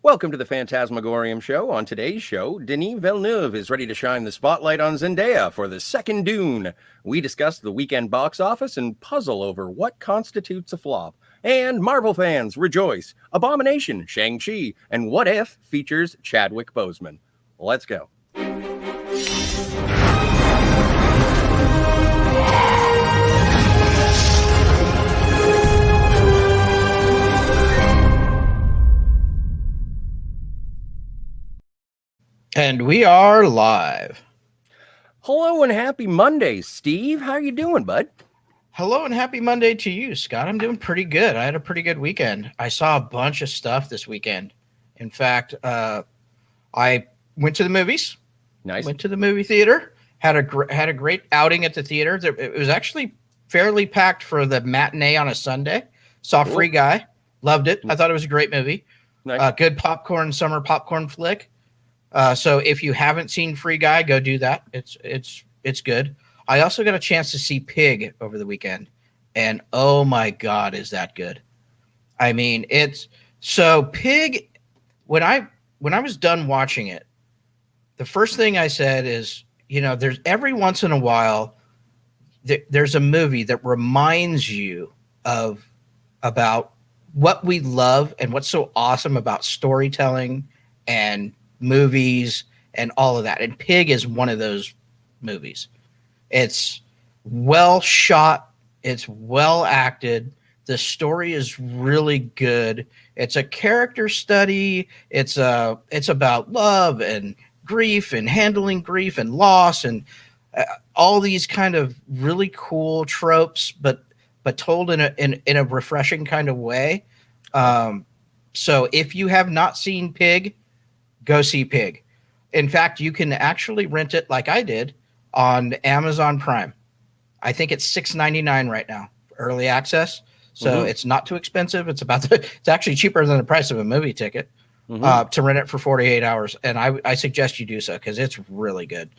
Welcome to the Fantasmagorium show. On today's show, Denis Villeneuve is ready to shine the spotlight on Zendaya for the second Dune. We discuss the weekend box office and puzzle over what constitutes a flop. And Marvel fans rejoice. Abomination, Shang-Chi, and What If features Chadwick Boseman. Let's go. And we are live. Hello and happy Monday, Steve. How are you doing, bud? Hello and happy Monday to you, Scott. I'm doing pretty good. I had a pretty good weekend. I saw a bunch of stuff this weekend. In fact, I went to the movies. Nice. Went to the movie theater. Had a great outing at the theater. It was actually fairly packed for the matinee on a Sunday. Saw Cool. Free Guy. Loved it. I thought it was a great movie. Nice. Good summer popcorn flick. So if you haven't seen Free Guy, go do that. It's good. I also got a chance to see Pig over the weekend, and oh my God, is that good? I mean, Pig. When I was done watching it, the first thing I said is, there's every once in a while, there's a movie that reminds you about what we love and what's so awesome about storytelling and movies and all of that. And Pig is one of those movies. It's well shot. It's well acted. The story is really good. It's a character study. It's about love and grief and handling grief and loss and all these kind of really cool tropes, but told in a refreshing kind of way. So if you have not seen Pig, go see Pig. In fact, you can actually rent it like I did on Amazon Prime. I think it's $6.99 right now for early access. So It's not too expensive. It's actually cheaper than the price of a movie ticket to rent it for 48 hours. And I suggest you do so because it's really good.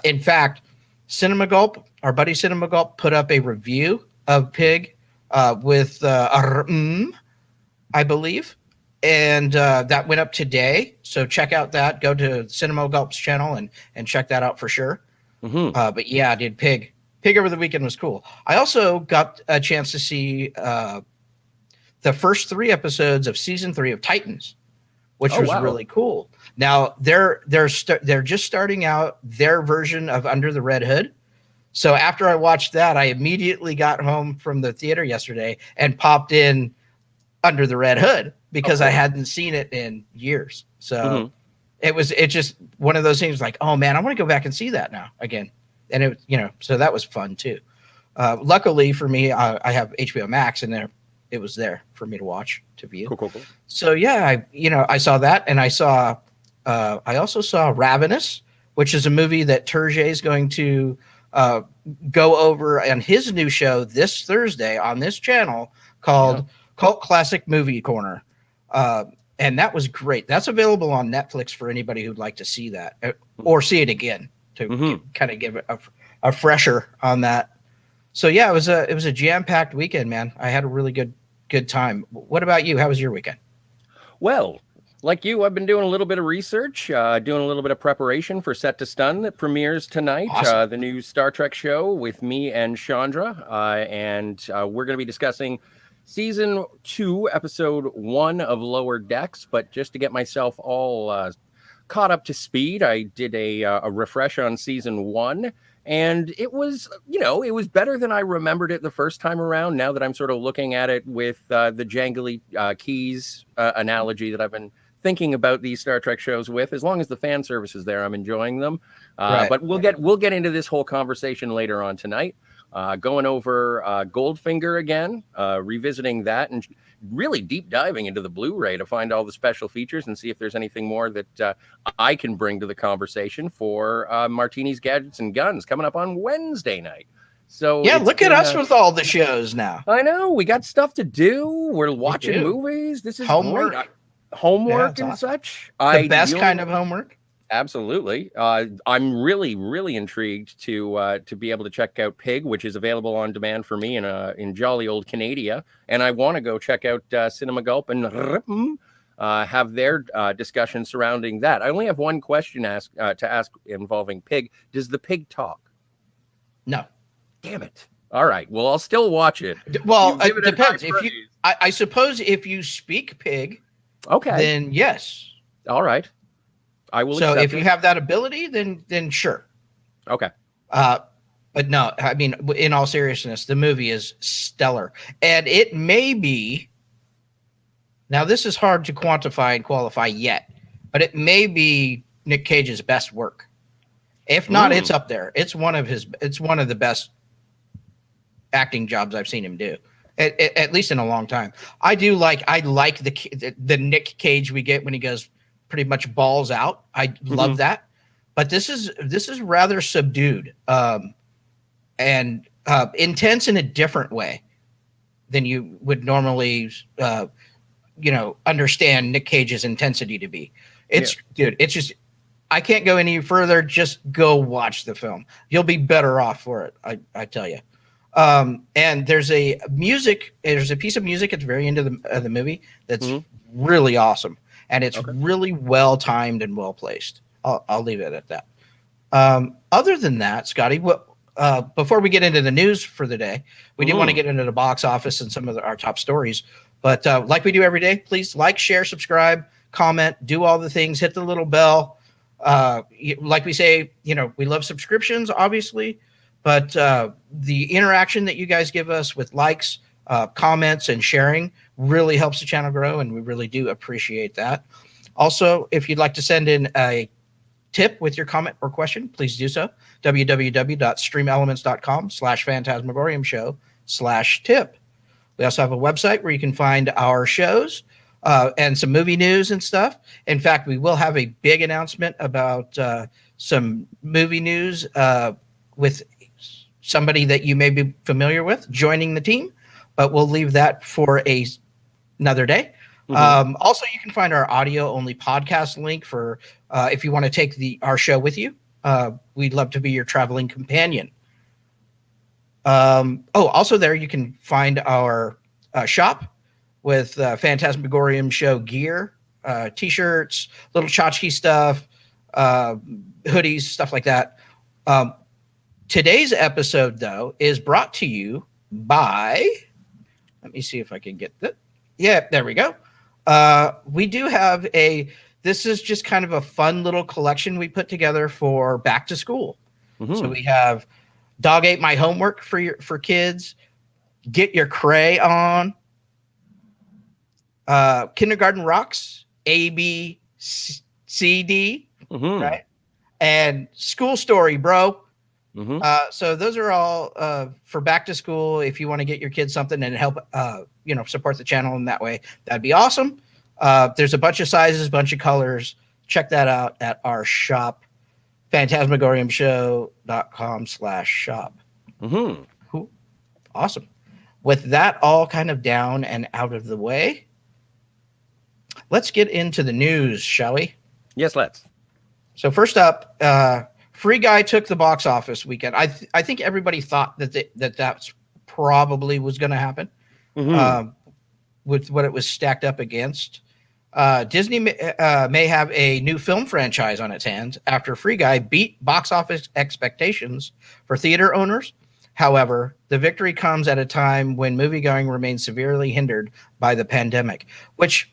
In fact, Cinema Gulp, our buddy Cinema Gulp, put up a review of Pig with I believe. And that went up today. So check out that. Go to Cinema Gulp's channel and check that out for sure. But yeah, dude, Pig over the weekend was cool. I also got a chance to see the first 3 episodes of season 3 of Titans, which was really cool. Now they're just starting out their version of Under the Red Hood. So after I watched that, I immediately got home from the theater yesterday and popped in Under the Red Hood because I hadn't seen it in years. So it's just one of those things like, oh man, I want to go back and see that now again. And so that was fun too. Luckily for me, I have HBO Max and it was there for me to watch, to view. Cool. So yeah, I saw that, and I also saw Ravenous, which is a movie that Turget is going to go over on his new show this Thursday on this channel called Cult Classic Movie Corner. And that was great. That's available on Netflix for anybody who'd like to see that or see it again to kind of give it a fresher on that. So yeah, it was a jam-packed weekend, man. I had a really good time. What about you? How was your weekend? Well, like you, I've been doing a little bit of research, doing a little bit of preparation for Set to Stun that premieres tonight. Awesome. The new Star Trek show with me and Chandra. And we're going to be discussing Season 2, Episode 1 of Lower Decks. But just to get myself all caught up to speed, I did a refresh on Season 1. And it was, it was better than I remembered it the first time around. Now that I'm sort of looking at it with the jangly keys analogy that I've been thinking about these Star Trek shows with, as long as the fan service is there, I'm enjoying them. Right. But we'll get into this whole conversation later on tonight. Going over Goldfinger again, revisiting that, and really deep diving into the Blu-ray to find all the special features and see if there's anything more that I can bring to the conversation for Martinis, Gadgets, and Guns coming up on Wednesday night. So yeah, look at us with all the shows now. I know, we got stuff to do. We're watching movies. This is homework, great. Homework and awesome. Such. The best kind of homework. Absolutely. I'm really, really intrigued to be able to check out Pig, which is available on demand for me in jolly old Canada. And I want to go check out Cinema Gulp and have their discussion surrounding that. I only have one question to ask involving Pig. Does the pig talk? No. Damn it. All right. Well, I'll still watch it. Well, it depends. I suppose if you speak pig, okay, then yes. All right. I will. So if you have that ability, then sure. Okay. But no, I mean, in all seriousness, the movie is stellar, and it may be. Now, this is hard to quantify and qualify yet, but it may be Nick Cage's best work. If not, it's up there. It's one of the best acting jobs I've seen him do, at least in a long time. I like the Nick Cage we get when he goes pretty much balls out. I love that, but this is rather subdued and intense in a different way than you would normally understand Nick Cage's intensity to be. Dude, it's just, I can't go any further. Just go watch the film. You'll be better off for it. I tell you. And there's a piece of music at the very end of the movie that's really awesome, and it's really well timed and well placed. I'll leave it at that. Other than that, Scotty, before we get into the news for the day, we do want to get into the box office and some of our top stories. But like we do every day, please like, share, subscribe, comment, do all the things, hit the little bell. Like we say, we love subscriptions, obviously, but the interaction that you guys give us with likes, comments, and sharing really helps the channel grow, and we really do appreciate that. Also, if you'd like to send in a tip with your comment or question, please do so. www.streamelements.com/phantasmagorium-show/tip. We also have a website where you can find our shows and some movie news and stuff. In fact, we will have a big announcement about some movie news with somebody that you may be familiar with joining the team, but we'll leave that for another day. Also, you can find our audio-only podcast link for if you want to take our show with you. We'd love to be your traveling companion. Also there you can find our shop with Fantasmagorium show gear, t-shirts, little tchotchke stuff, hoodies, stuff like that. Today's episode, though, is brought to you by, let me see if I can get that. Yeah, there we go. We do have this is just kind of a fun little collection we put together for back to school. So we have Dog Ate My Homework for kids, Get Your Cray On, Kindergarten Rocks, ABCD, right? And School Story, bro. So those are all for back to school. If you want to get your kids something and help, support the channel in that way, that'd be awesome. There's a bunch of sizes, bunch of colors. Check that out at our shop, phantasmagoriumshow.com/shop. Cool. Awesome. With that all kind of down and out of the way, let's get into the news, shall we? Yes, let's. So first up, Free Guy took the box office weekend. I think everybody thought that's probably was going to happen with what it was stacked up against. Disney may have a new film franchise on its hands after Free Guy beat box office expectations for theater owners. However, the victory comes at a time when moviegoing remains severely hindered by the pandemic, which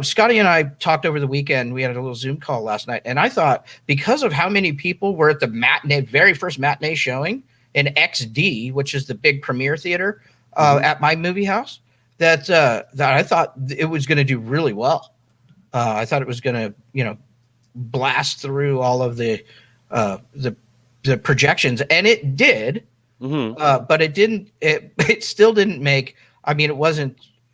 Scotty and I talked over the weekend. We had a little Zoom call last night, and I thought because of how many people were at the very first matinee showing in XD, which is the big premiere theater at my movie house, that I thought it was going to do really well. I thought it was going to, blast through all of the projections, and it did. But it didn't. It still didn't make. I mean,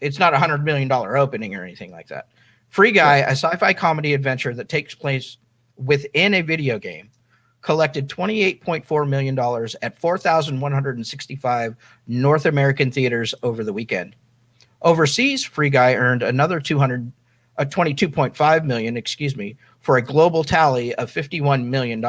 it's not $100 million opening or anything like that. Free Guy, a sci-fi comedy adventure that takes place within a video game, collected $28.4 million at 4,165 North American theaters over the weekend. Overseas, Free Guy earned another $22.5 million, for a global tally of $51 million.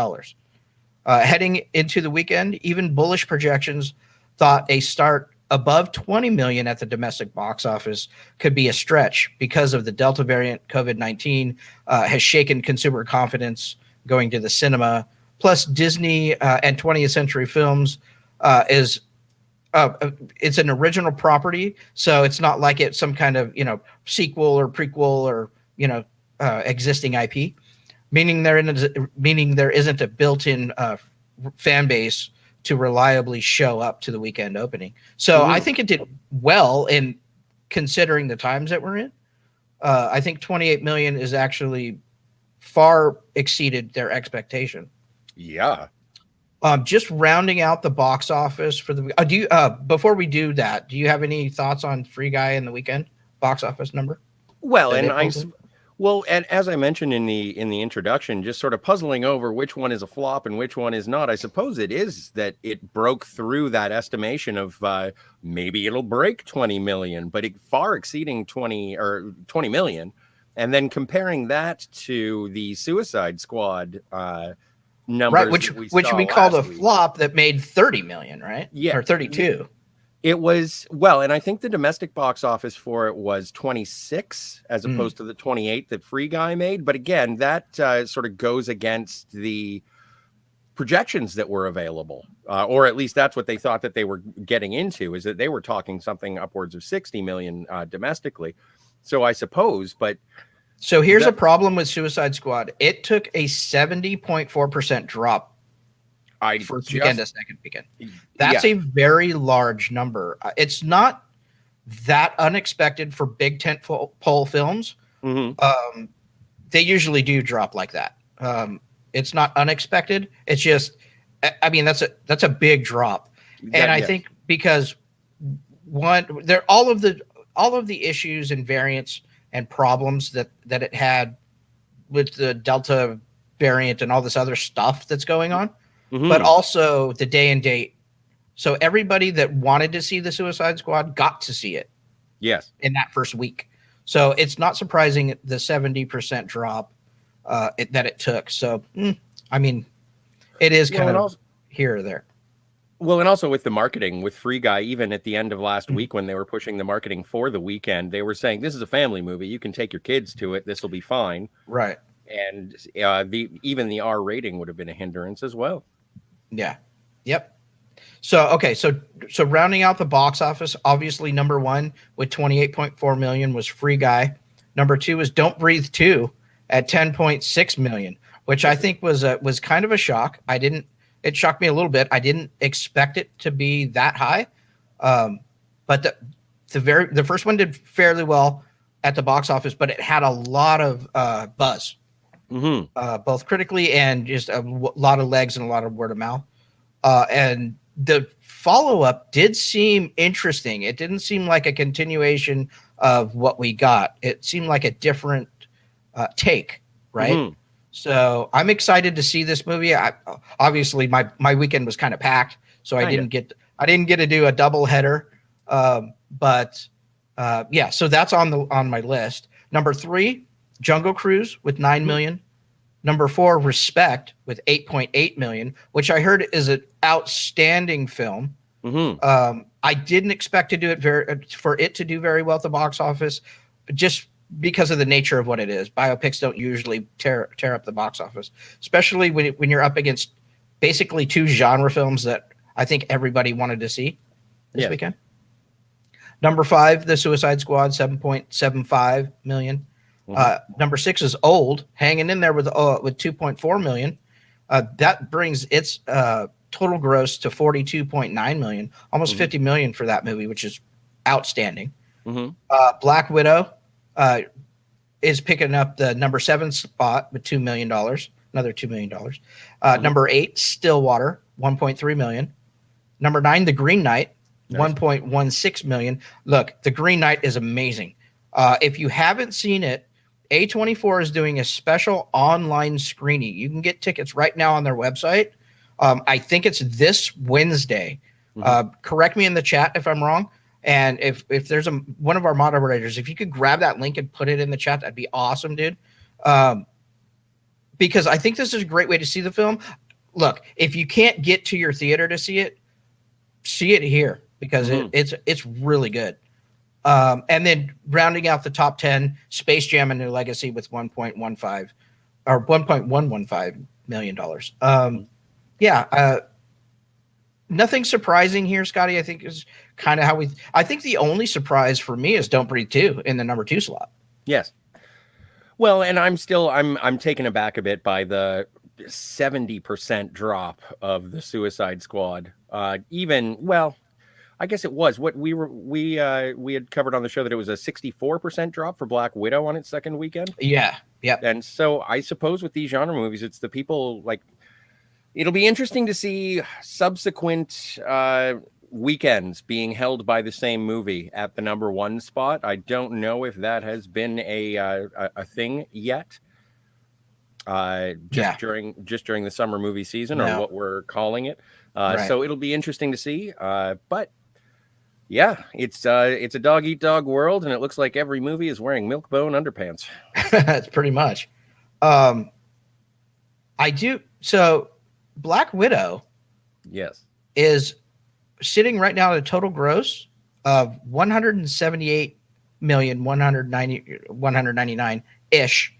Heading into the weekend, even bullish projections thought a start above 20 million at the domestic box office could be a stretch because of the Delta variant. COVID-19 has shaken consumer confidence going to the cinema. Plus, Disney and 20th Century Films is it's an original property, so it's not like it's some kind of sequel or prequel or existing IP. Meaning there isn't a built-in fan base to reliably show up to the weekend opening. So I think it did well in considering the times that we're in. I think 28 million is actually far exceeded their expectation. Yeah. Just rounding out the box office for the before we do that, do you have any thoughts on Free Guy in the weekend box office number? Well, and as I mentioned in the introduction, just sort of puzzling over which one is a flop and which one is not. I suppose it is that it broke through that estimation of maybe it'll break 20 million, but it far exceeding 20 million. And then comparing that to the Suicide Squad numbers, right, which we called a flop that made 30 million, right? Yeah, or 32. It was, well, and I think the domestic box office for it was 26 as opposed to the 28 that Free Guy made. But again, that sort of goes against the projections that were available, or at least that's what they thought that they were getting into, is that they were talking something upwards of 60 million domestically. So I suppose, but so here's a problem with Suicide Squad. It took a 70.4% drop first weekend to second weekend. That's a very large number. It's not that unexpected for big tentpole films. They usually do drop like that. It's not unexpected. It's just, I mean, that's a big drop. And I think because all of the issues and variants and problems that it had with the Delta variant and all this other stuff that's going on, but also the day and date. So everybody that wanted to see the Suicide Squad got to see it. Yes. In that first week. So it's not surprising the 70% drop that it took. So, I mean, it is kind of here or there. Well, and also with the marketing with Free Guy, even at the end of last week when they were pushing the marketing for the weekend, they were saying, this is a family movie. You can take your kids to it. This will be fine. Right. And even the R rating would have been a hindrance as well. Yeah. Yep. So, okay. So rounding out the box office, obviously number one with 28.4 million was Free Guy. Number two was Don't Breathe 2 at 10.6 million, which I think was kind of a shock. It shocked me a little bit. I didn't expect it to be that high. But the first one did fairly well at the box office, but it had a lot of buzz. Both critically and just a lot of legs and a lot of word of mouth. And the follow-up did seem interesting. It didn't seem like a continuation of what we got. It seemed like a different take, right? So I'm excited to see this movie. Obviously, my weekend was kind of packed, so I didn't get to do a double header. But so that's on my list. Number 3, Jungle Cruise with 9 million. Number 4, Respect with 8.8 million, which I heard is an outstanding film. I didn't expect to do it for it to do very well at the box office, just because of the nature of what it is. Biopics don't usually tear up the box office, especially when you're up against basically 2 genre films that I think everybody wanted to see this weekend. Number 5, The Suicide Squad, 7.75 million. Number 6 is Old, hanging in there with 2.4 million. That brings its total gross to 42.9 million, almost 50 million for that movie, which is outstanding. Black Widow is picking up the number 7 spot with $2 million, another $2 million. Number 8, Stillwater, 1.3 million. Number 9, The Green Knight, 1.16 million. Look, The Green Knight is amazing. If you haven't seen it, A24 is doing a special online screening. You can get tickets right now on their website. I think it's this Wednesday. Correct me in the chat if I'm wrong. And if there's one of our moderators, if you could grab that link and put it in the chat, that'd be awesome, dude. Because I think this is a great way to see the film. Look, if you can't get to your theater to see it here. because Mhm. it's really good. And then rounding out the top 10, Space Jam: A New Legacy with 1.15 or $1.115 million. Yeah, nothing surprising here, Scotty. I think is kind of how we. I think the only surprise for me is Don't Breathe 2 in the number 2 slot. Yes. Well, and I'm taken aback a bit by the 70% drop of the Suicide Squad. I guess it was what we had covered on the show that it was a 64% drop for Black Widow on its second weekend. Yeah. Yep. And so I suppose with these genre movies, it's the people like it'll be interesting to see subsequent weekends being held by the same movie at the number 1 spot. I don't know if that has been a thing yet. During the summer movie season or what we're calling it. Right. So it'll be interesting to see. But yeah, it's a dog eat dog world, and it looks like every movie is wearing milk bone underpants. That's pretty much. I do. So Black Widow, yes, is sitting right now at a total gross of 199 ish.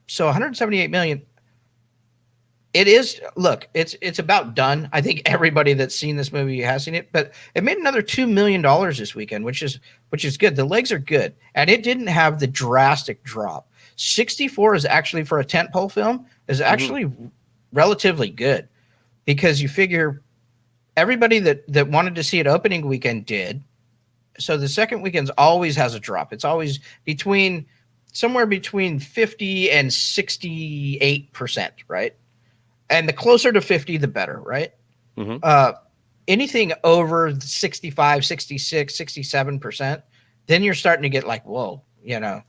So 178 million. It is. Look, it's about done. I think everybody that's seen this movie has seen it, but it made another $2 million this weekend, which is good. The legs are good, and it didn't have the drastic drop. 64 is actually, for a tentpole film, is actually relatively good, because you figure everybody that wanted to see it opening weekend did. So the second weekend's always has a drop. It's always somewhere between 50 and 68%, right? And the closer to 50, the better, right? Anything over 65, 66, 67%, then you're starting to get like, whoa, you know.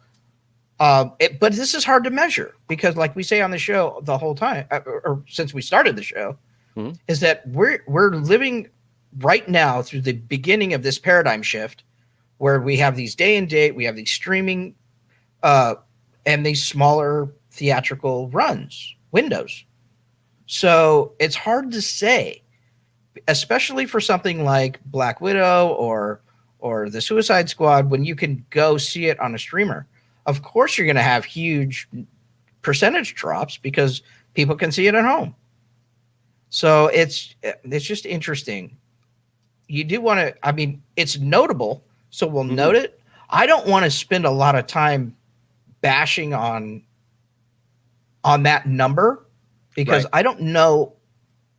But this is hard to measure because, like we say on the show the whole time, or since we started the show, is that we're living right now through the beginning of this paradigm shift where we have these day and date, we have these streaming and these smaller theatrical windows. So it's hard to say, especially for something like Black Widow or the Suicide Squad, when you can go see it on a streamer. Of course, you're going to have huge percentage drops because people can see it at home. So it's just interesting. You do want to, I mean, it's notable, so we'll note it. I don't want to spend a lot of time bashing on that number because I don't know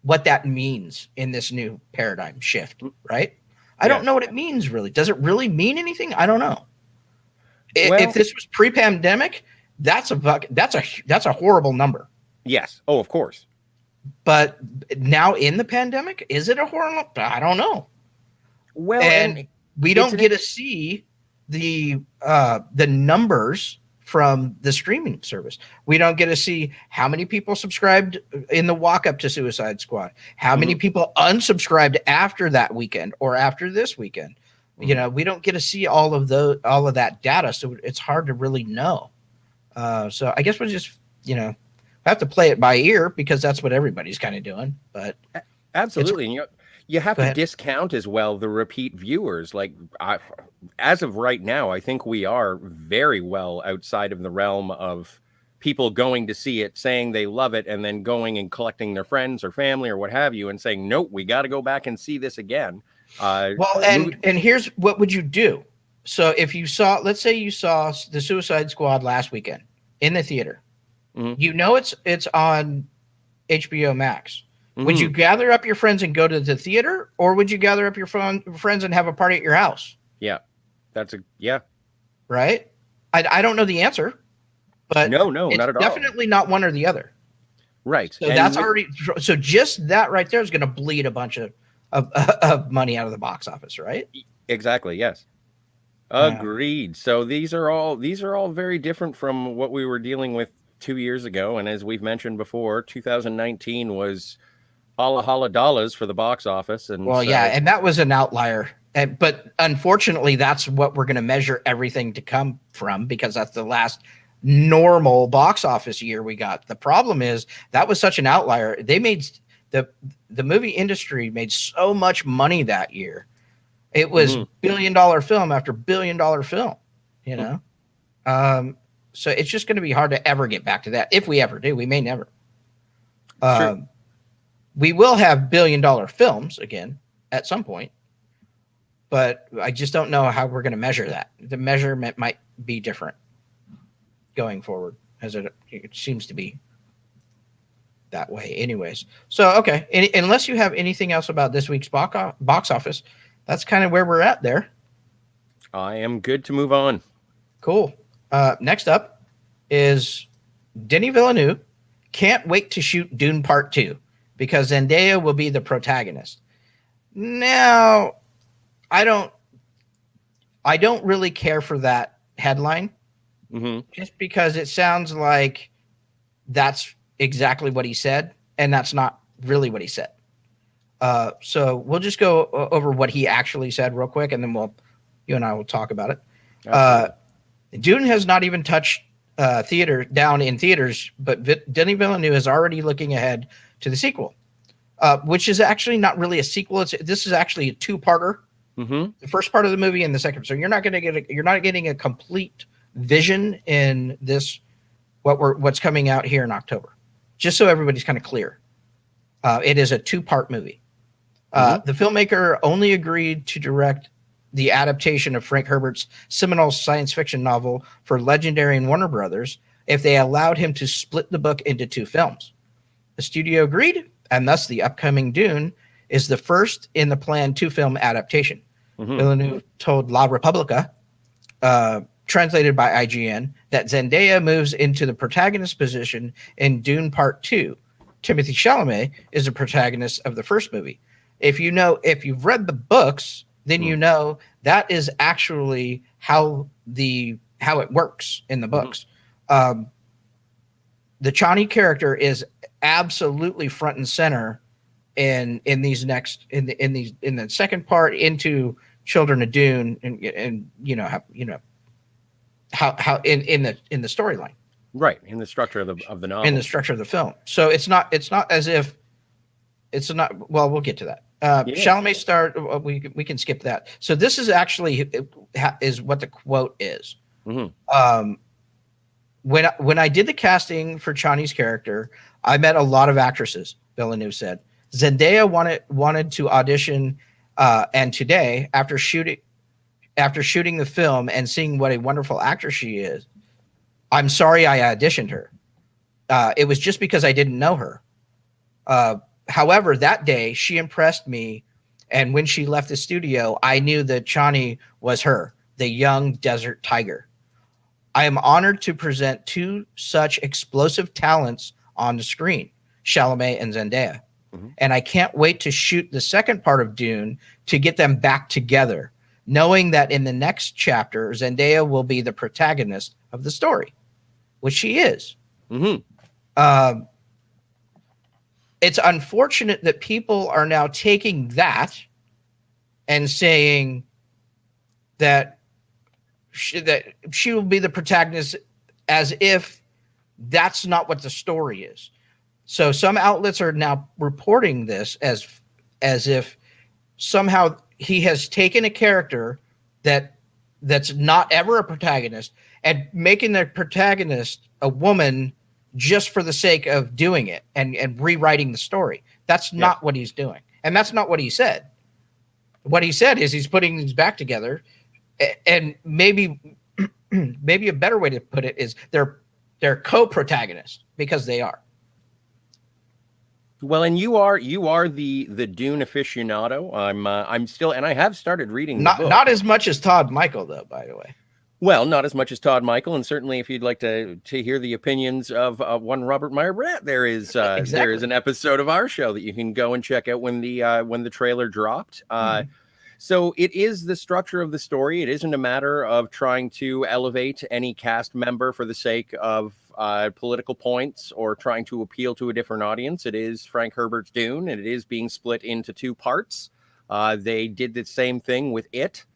what that means in this new paradigm shift, right? I don't know what it means really. Does it really mean anything? I don't know. If this was pre-pandemic, that's a horrible number. Yes. Oh, of course. But now in the pandemic, is it a horrible? I don't know. Well, and we don't get to see the numbers from the streaming service. We don't get to see how many people subscribed in the walk up to Suicide Squad, how many people unsubscribed after that weekend or after this weekend. You know, we don't get to see all of that data, so it's hard to really know. So I guess we'll just, have to play it by ear because that's what everybody's kind of doing. But absolutely, and you have to discount as well the repeat viewers. Like as of right now, I think we are very well outside of the realm of people going to see it, saying they love it, and then going and collecting their friends or family or what have you, and saying, nope, we got to go back and see this again. And here's what would you do? So if you saw, let's say you saw the Suicide Squad last weekend in the theater, it's on HBO Max. Would you gather up your friends and go to the theater, or would you gather up your friends and have a party at your house? Yeah, right. I don't know the answer, but no, not at all. Definitely not one or the other. Right. So so just that right there is going to bleed a bunch of money out of the box office, right? Exactly. Yes. Agreed. So these are all very different from what we were dealing with 2 years ago, and as we've mentioned before, 2019 was holla dollars for the box office, and and that was an outlier. But unfortunately, that's what we're going to measure everything to come from because that's the last normal box office year we got. The problem is that was such an outlier. They made the movie industry made so much money that year. It was Mhm. billion-dollar film after billion-dollar film, you Mhm. know. So it's just going to be hard to ever get back to that. If we ever do, we may never. It's true. We will have billion-dollar films again at some point, but I just don't know how we're going to measure that. The measurement might be different going forward, as it seems to be that way anyways. So, okay, unless you have anything else about this week's box office, that's kind of where we're at there. I am good to move on. Cool. Next up is Denis Villeneuve. Can't wait to shoot Dune Part 2 because Zendaya will be the protagonist. Now, I don't really care for that headline just because it sounds like that's exactly what he said, and that's not really what he said. So we'll just go over what he actually said real quick, and then you and I will talk about it. Dune has not even touched down in theaters, but Denis Villeneuve is already looking ahead to the sequel, which is actually not really a sequel. This is actually a two-parter. The first part of the movie and the second. So you're not getting a complete vision in this what's coming out here in October. Just so everybody's kind of clear, it is a two-part movie. The filmmaker only agreed to direct the adaptation of Frank Herbert's seminal science fiction novel for Legendary and Warner Brothers if they allowed him to split the book into two films. The studio agreed, and thus the upcoming Dune is the first in the planned two-film adaptation. Villeneuve told La Repubblica, translated by IGN, that Zendaya moves into the protagonist position in Dune Part 2. Timothée Chalamet is the protagonist of the first movie. If you've read the books, then you know that is actually how it works in the books. The Chani character is absolutely front and center in the second part into Children of Dune and how in the storyline, Right, in the structure of the novel, in the structure of the film. So it's not as if it's not. Well, we'll get to that. Chalamet starred. We can skip that. So this is actually is what the quote is. When I did the casting for Chani's character, I met a lot of actresses. Villeneuve said Zendaya wanted to audition, and today after shooting the film and seeing what a wonderful actress she is, I'm sorry I auditioned her. It was just because I didn't know her. However, that day she impressed me, and when she left the studio, I knew that Chani was her, the young desert tiger. I am honored to present two such explosive talents on the screen, Chalamet and Zendaya. And I can't wait to shoot the second part of Dune to get them back together, knowing that in the next chapter, Zendaya will be the protagonist of the story, which she is. It's unfortunate that people are now taking that and saying that she will be the protagonist as if that's not what the story is. So some outlets are now reporting this as if somehow he has taken a character that's not ever a protagonist and making the protagonist a woman just for the sake of doing it and rewriting the story. That's not what he's doing. And that's not what he said. What he said is he's putting these back together, and maybe a better way to put it is they're co-protagonists, because they are. Well, and you are the Dune aficionado. I'm still, and I have started reading the book. Not as much as Todd Michael, though, by the way. Well, not as much as Todd Michael, and certainly if you'd like to hear the opinions of one Robert Meyer Brett, there is there is an episode of our show that you can go and check out when the trailer dropped. So it is the structure of the story. It isn't a matter of trying to elevate any cast member for the sake of political points or trying to appeal to a different audience. It is Frank Herbert's Dune, and it is being split into two parts. They did the same thing with It.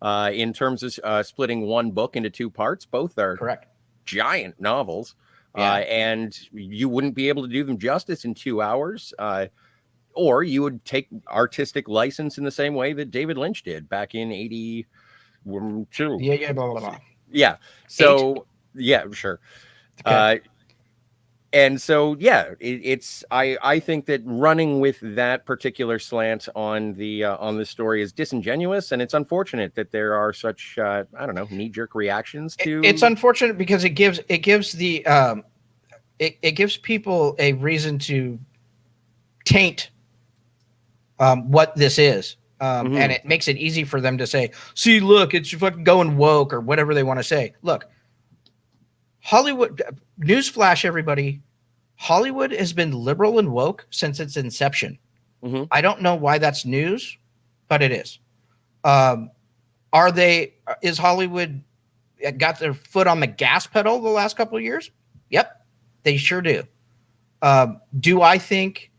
In terms of splitting one book into two parts. Both are correct giant novels, and you wouldn't be able to do them justice in 2 hours. or you would take artistic license in the same way that David Lynch did back in 82. Yeah, blah, blah, blah. Yeah. So, yeah, sure. Okay. And so, yeah, I think that running with that particular slant on the story is disingenuous, and it's unfortunate that there are such I don't know, knee-jerk reactions to. It's unfortunate because it gives people a reason to taint what this is, and it makes it easy for them to say, "See, look, it's fucking going woke," or whatever they want to say. Look, Hollywood, newsflash, everybody, Hollywood has been liberal and woke since its inception. I don't know why that's news, but it is. Is Hollywood got their foot on the gas pedal the last couple of years? Yep, they sure do. Do I think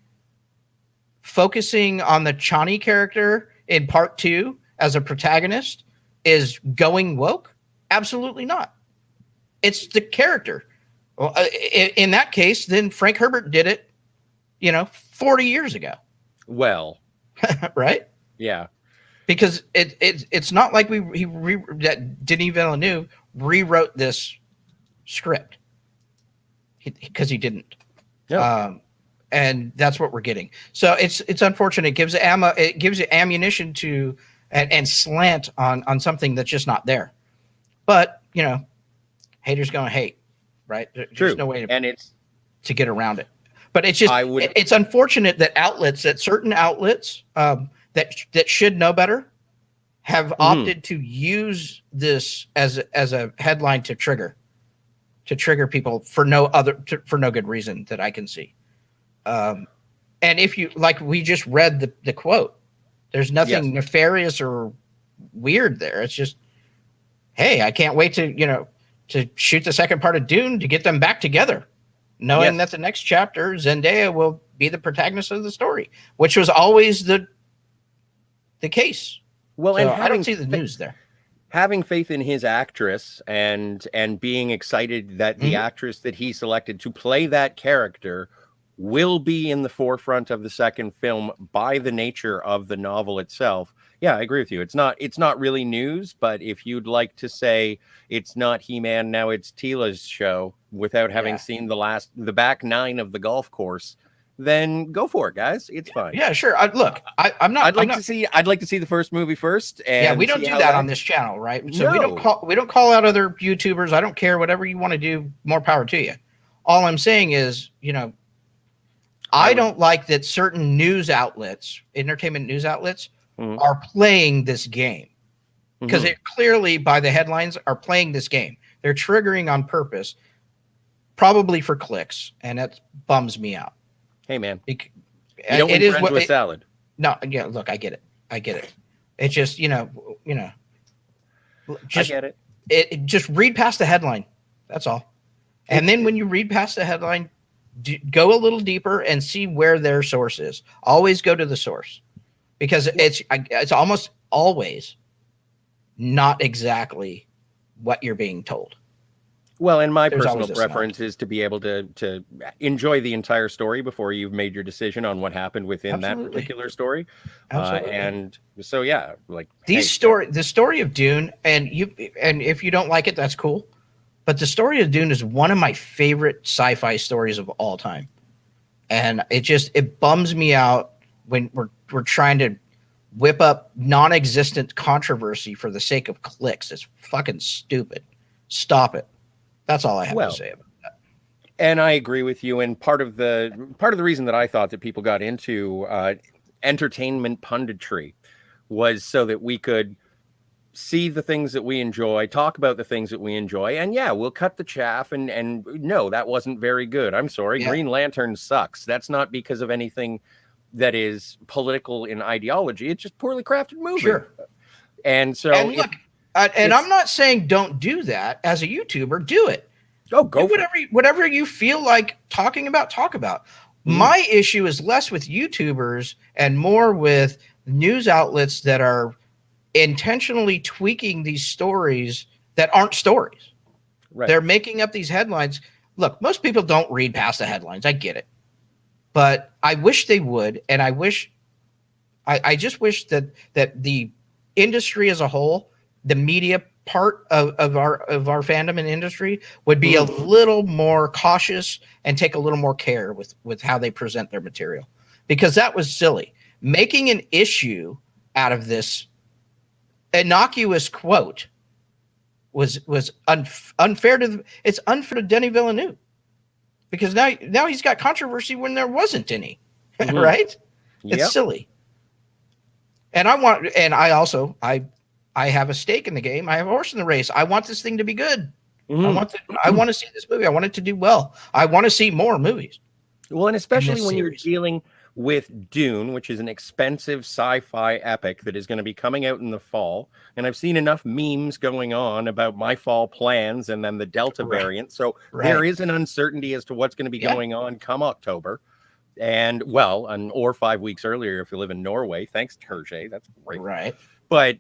focusing on the Chani character in part 2 as a protagonist is going woke? Absolutely not. It's the character. Well, in that case, then Frank Herbert did it, 40 years ago. Well, right? Yeah. Because it's not like that Denis Villeneuve rewrote this script because he didn't. No. And that's what we're getting. So it's unfortunate. It gives you ammunition to and slant on something that's just not there. But haters gonna hate, right? There's no way to get around it. But it's just it's unfortunate that certain outlets that should know better have opted to use this as a headline to trigger people for no good reason that I can see. And if you we just read the quote, there's nothing nefarious or weird there. It's just, hey, I can't wait to shoot the second part of Dune to get them back together, knowing that the next chapter, Zendaya will be the protagonist of the story, which was always the case. Well, so and I don't see the news there. Having faith in his actress and being excited that the actress that he selected to play that character will be in the forefront of the second film by the nature of the novel itself. Yeah, I agree with you. It's not really news, but if you'd like to say it's not He-Man, now it's Tila's show without having seen the back 9 of the golf course, then go for it, guys. It's fine. Yeah, sure. I'd like to see the first movie first. And we don't do that on this channel, right? So we don't call out other YouTubers. I don't care. Whatever you want to do, more power to you. All I'm saying is, I don't like that certain news outlets, entertainment news outlets, are playing this game, because it clearly, by the headlines, are playing this game. They're triggering on purpose, probably for clicks, and that bums me out. Hey, man, you don't win friends with salad. No, yeah, look, I get it. It's just, I get it. Just read past the headline. That's all. And then when you read past the headline, go a little deeper and see where their source is. Always go to the source, because it's almost always not exactly what you're being told. Well, and my personal preference is to be able to enjoy the entire story before you've made your decision on what happened within that particular story. And so, yeah, the story of Dune, and if you don't like it, that's cool. But the story of Dune is one of my favorite sci-fi stories of all time. And it bums me out when we're trying to whip up non-existent controversy for the sake of clicks. It's fucking stupid. Stop it. That's all I have to say about that. And I agree with you. And part of the reason that I thought that people got into entertainment punditry was so that we could see the things that we enjoy, talk about the things that we enjoy, and we'll cut the chaff and no, that wasn't very good. I'm sorry. Green Lantern sucks. That's not because of anything that is political in ideology. It's just poorly crafted movie. Sure. And so I'm not saying don't do that as a YouTuber. Do it. Oh, go do whatever you feel like talking about. Talk about. My issue is less with YouTubers and more with news outlets that are intentionally tweaking these stories that aren't stories. Right. They're making up these headlines. Look, most people don't read past the headlines. I get it. but I wish they would, and I just wish that the industry as a whole, the media part of our fandom and industry, would be a little more cautious and take a little more care with how they present their material, because that was silly. Making an issue out of this innocuous quote was unfair to it's unfair to Denis Villeneuve, because now he's got controversy when there wasn't any. Right? It's silly. And I have a stake in the game. I have a horse in the race. I want this thing to be good. I want to see this movie. I want it to do well. I want to see more movies. Well, and especially when you're dealing with Dune, which is an expensive sci-fi epic that is going to be coming out in the fall. And I've seen enough memes going on about my fall plans and then the Delta variant. So there is an uncertainty as to what's going to be going on come October. And or 5 weeks earlier if you live in Norway. Thanks, Hergé. That's great. Right. But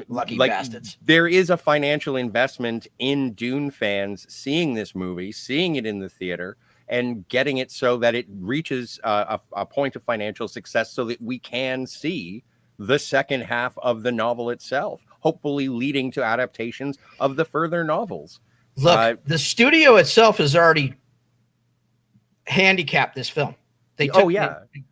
lucky bastards. There is a financial investment in Dune fans seeing this movie, seeing it in the theater, and getting it so that it reaches a point of financial success so that we can see the second half of the novel itself, hopefully leading to adaptations of the further novels. Look, the studio itself has already handicapped this film. They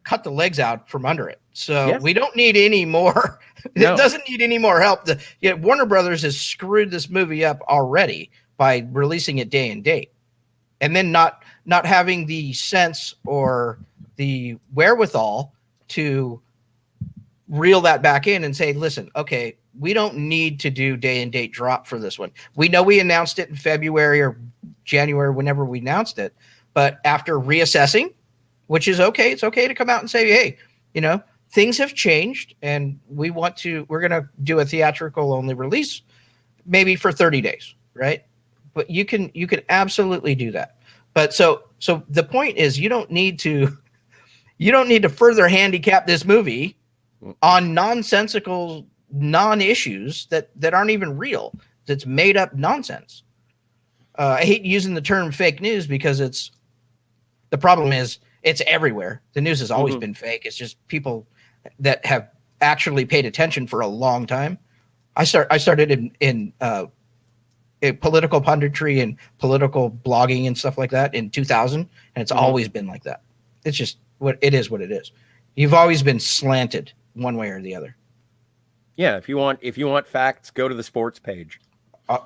cut the legs out from under it. So we don't need any more. It doesn't need any more help. Warner Brothers has screwed this movie up already by releasing it day and date, and then not having the sense or the wherewithal to reel that back in and say, listen, okay, we don't need to do day and date drop for this one. We know we announced it in February or January, whenever we announced it, but after reassessing, which is okay. It's okay to come out and say, hey, things have changed and we're going to do a theatrical only release maybe for 30 days. Right. But you can absolutely do that. But so the point is, you don't need to further handicap this movie on nonsensical non-issues that aren't even real. That's made up nonsense. I hate using the term fake news because the problem is, it's everywhere. The news has always been fake. It's just people that have actually paid attention for a long time. I started in political punditry and political blogging and stuff like that in 2000, and it's always been like that. It's just what it is. You've always been slanted one way or the other. Yeah, if you want facts, go to the sports page.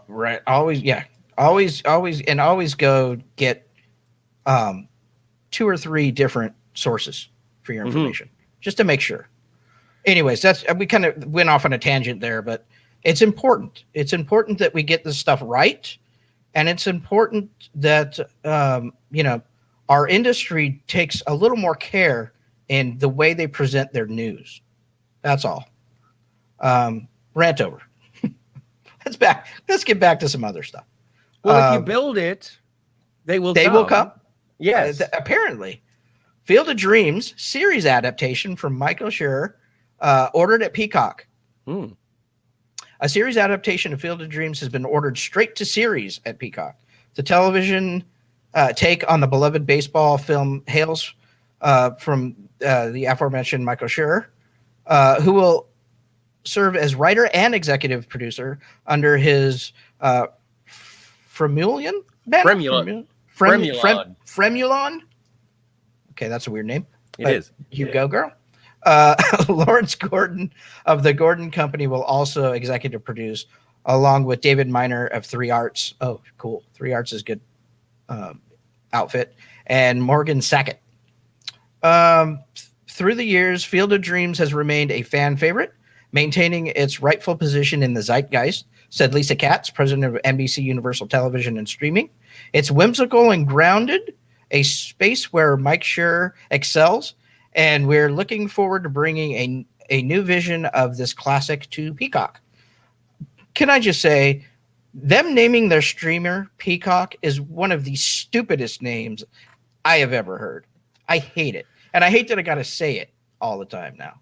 Right. Always go get 2 or 3 different sources for your information, just to make sure. Anyways, we kind of went off on a tangent there, but it's important. It's important that we get this stuff right, and it's important that our industry takes a little more care in the way they present their news. That's all. Rant over. Let's get back to some other stuff. Well, if you build it, they will come. Yes. Apparently. Field of Dreams series adaptation from Michael Schur, ordered at Peacock. A series adaptation of Field of Dreams has been ordered straight to series at Peacock. The television take on the beloved baseball film hails from the aforementioned Michael Schur, who will serve as writer and executive producer under his Fremulon banner? Fremulon. Okay, that's a weird name. It is. You go, girl. Lawrence Gordon of the Gordon Company will also executive produce, along with David Miner of 3 Arts. Oh, cool. 3 Arts is good outfit. And Morgan Sackett. Through the years, Field of Dreams has remained a fan favorite, maintaining its rightful position in the zeitgeist, said Lisa Katz, president of NBC Universal Television and Streaming. It's whimsical and grounded, a space where Mike Schur excels, and we're looking forward to bringing a new vision of this classic to Peacock. Can I just say, them naming their streamer Peacock is one of the stupidest names I have ever heard. I hate it. And I hate that I got to say it all the time now.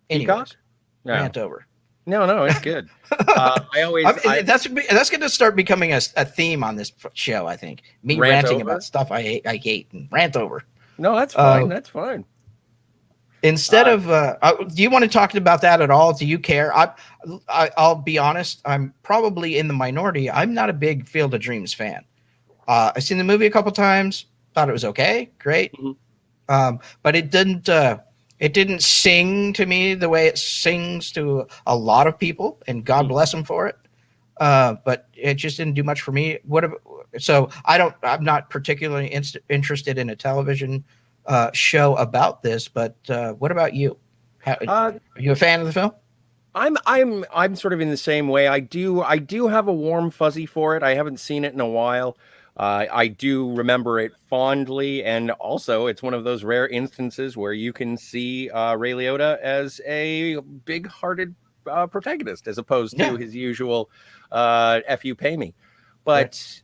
Anyways, Peacock? No. Rant over. No, it's good. That's going to start becoming a theme on this show, I think. Me ranting about stuff I hate and rant over. No, that's fine. That's fine. Instead of, do you want to talk about that at all? Do you care? I'll be honest. I'm probably in the minority. I'm not a big Field of Dreams fan. I've seen the movie a couple times. Thought it was okay, great, but it didn't sing to me the way it sings to a lot of people, and God bless them for it. But it just didn't do much for me. So I'm not particularly interested in a television show about this, but what about you? Are you a fan of the film? I'm sort of in the same way. I do have a warm fuzzy for it. I haven't seen it in a while. I do remember it fondly, and also it's one of those rare instances where you can see Ray Liotta as a big-hearted protagonist, as opposed to his usual "F you, pay me." But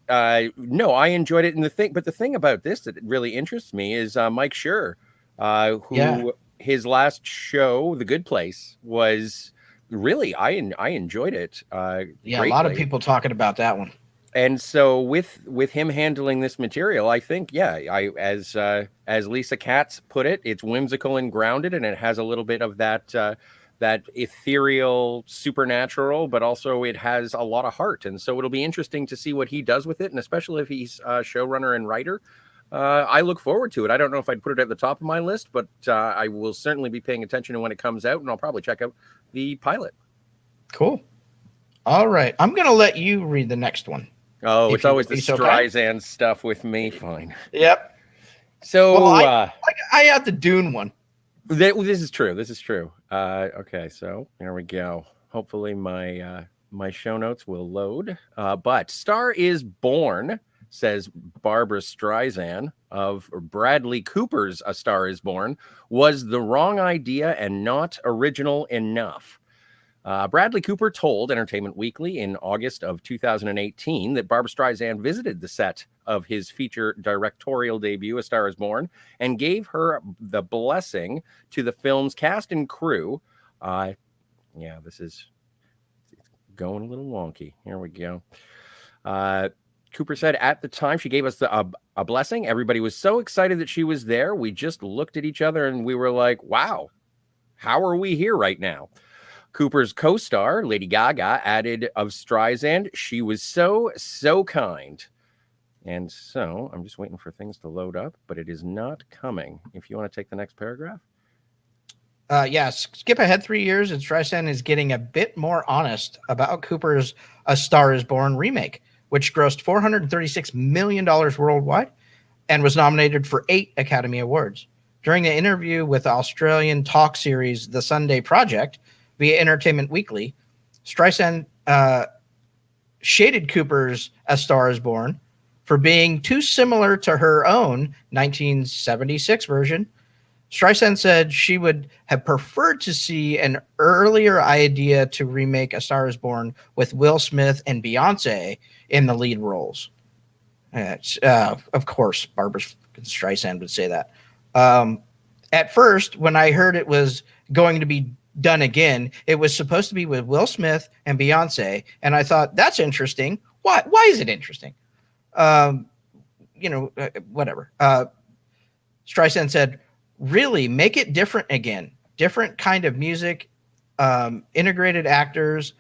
no, I enjoyed it. And the thing about this that really interests me is Mike Schur, who his last show, The Good Place, was really I enjoyed it. Greatly. A lot of people talking about that one. And so with him handling this material, I think, as Lisa Katz put it, it's whimsical and grounded, and it has a little bit of that ethereal, supernatural, but also it has a lot of heart. And so it'll be interesting to see what he does with it, and especially if he's a showrunner and writer. I look forward to it. I don't know if I'd put it at the top of my list, but I will certainly be paying attention to when it comes out, and I'll probably check out the pilot. Cool. All right. I'm going to let you read the next one. Oh, it's always the Streisand stuff with me. Fine. Yep. So I had the Dune one. This is true. Okay, so there we go. Hopefully my show notes will load. But Star is Born, says Barbra Streisand of Bradley Cooper's A Star is Born, was the wrong idea and not original enough. Bradley Cooper told Entertainment Weekly in August of 2018 that Barbra Streisand visited the set of his feature directorial debut, A Star is Born, and gave her the blessing to the film's cast and crew. This is going a little wonky. Here we go. Cooper said at the time she gave us a blessing. Everybody was so excited that she was there. We just looked at each other and we were like, wow, how are we here right now? Cooper's co-star, Lady Gaga, added of Streisand, she was so kind. And so I'm just waiting for things to load up, but it is not coming. If you want to take the next paragraph. Skip ahead 3 years, and Streisand is getting a bit more honest about Cooper's A Star is Born remake, which grossed $436 million worldwide and was nominated for 8 Academy Awards. During the interview with the Australian talk series The Sunday Project, via Entertainment Weekly, Streisand shaded Cooper's A Star is Born for being too similar to her own 1976 version. Streisand said she would have preferred to see an earlier idea to remake A Star is Born with Will Smith and Beyonce in the lead roles. Of course, Barbra Streisand would say that. At first, when I heard it was going to be done again, it was supposed to be with Will Smith and Beyonce, and I thought, that's interesting. Why is it interesting? Whatever. Streisand said, really make it different again, different kind of music, integrated actors.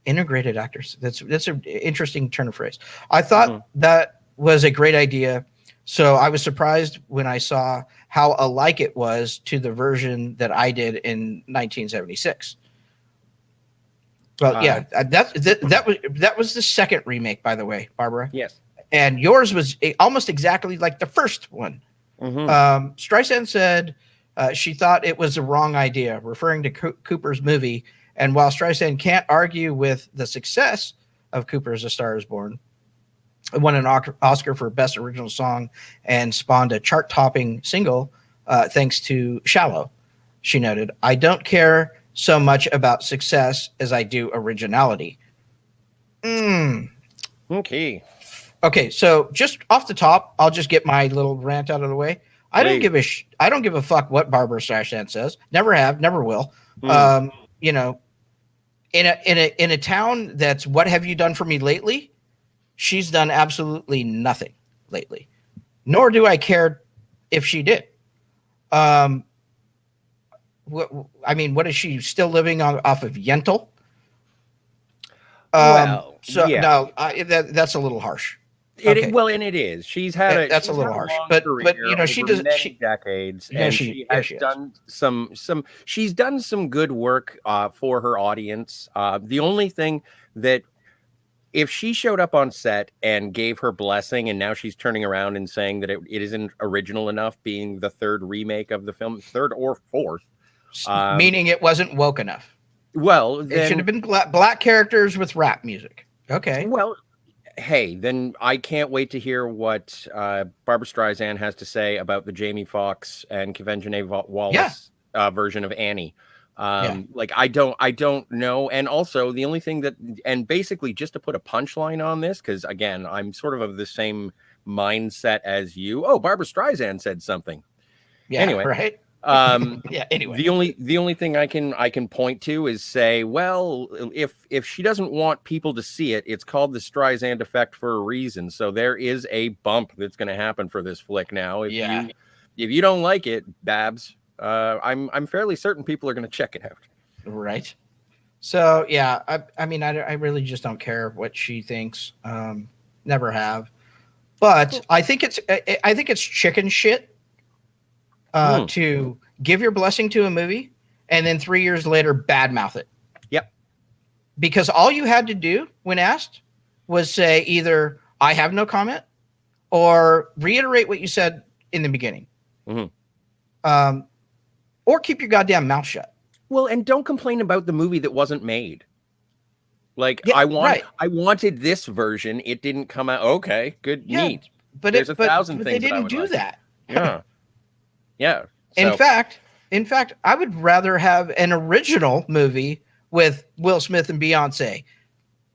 That's an interesting turn of phrase. I thought that was a great idea. So I was surprised when I saw how alike it was to the version that I did in 1976. Well, that was the second remake, by the way, Barbara. Yes. And yours was almost exactly like the first one. Streisand said she thought it was the wrong idea, referring to Cooper's movie. And while Streisand can't argue with the success of Cooper's A Star is Born, it won an Oscar for Best Original Song and spawned a chart-topping single thanks to Shallow. She noted, I don't care so much about success as I do originality. Okay, so just off the top, I'll just get my little rant out of the way. I don't give a fuck what Barbra Streisand says. Never have, never will. In a town that's what have you done for me lately? She's done absolutely nothing lately. Nor do I care if she did. I mean, what is she still living off of Yentl? Well, So yeah. no, that's a little harsh. Well, and it is. She's had a that's a little harsh, long but career you know, she does many decades, yeah, and she has has. done some. She's done some good work for her audience. The only thing that if she showed up on set and gave her blessing, and now she's turning around and saying that it isn't original enough, being the third remake of the film, third or fourth, meaning it wasn't woke enough. Well, then it should have been black characters with rap music. Okay. Well, hey, then I can't wait to hear what Barbra Streisand has to say about the Jamie Foxx and Quvenzhané Wallis version of Annie. Like I don't know. And also the only thing that, and basically just to put a punchline on this, because again, I'm sort of the same mindset as you. Oh, Barbra Streisand said something. Yeah. Anyway, right. Anyway, the only thing I can point to is say, well, if she doesn't want people to see it, it's called the Streisand effect for a reason. So there is a bump that's going to happen for this flick now. If you don't like it, Babs, I'm fairly certain people are going to check it out. Right. So yeah, I mean, I really just don't care what she thinks. Never have. But I think it's chicken shit. To give your blessing to a movie and then 3 years later badmouth it. Yep. Because all you had to do when asked was say either I have no comment or reiterate what you said in the beginning. Mm-hmm. Or keep your goddamn mouth shut. Well, and don't complain about the movie that wasn't made. Like I wanted this version. It didn't come out. Okay, good, neat. But there's a thousand things. They didn't do that. Yeah. Yeah. So. In fact, I would rather have an original movie with Will Smith and Beyonce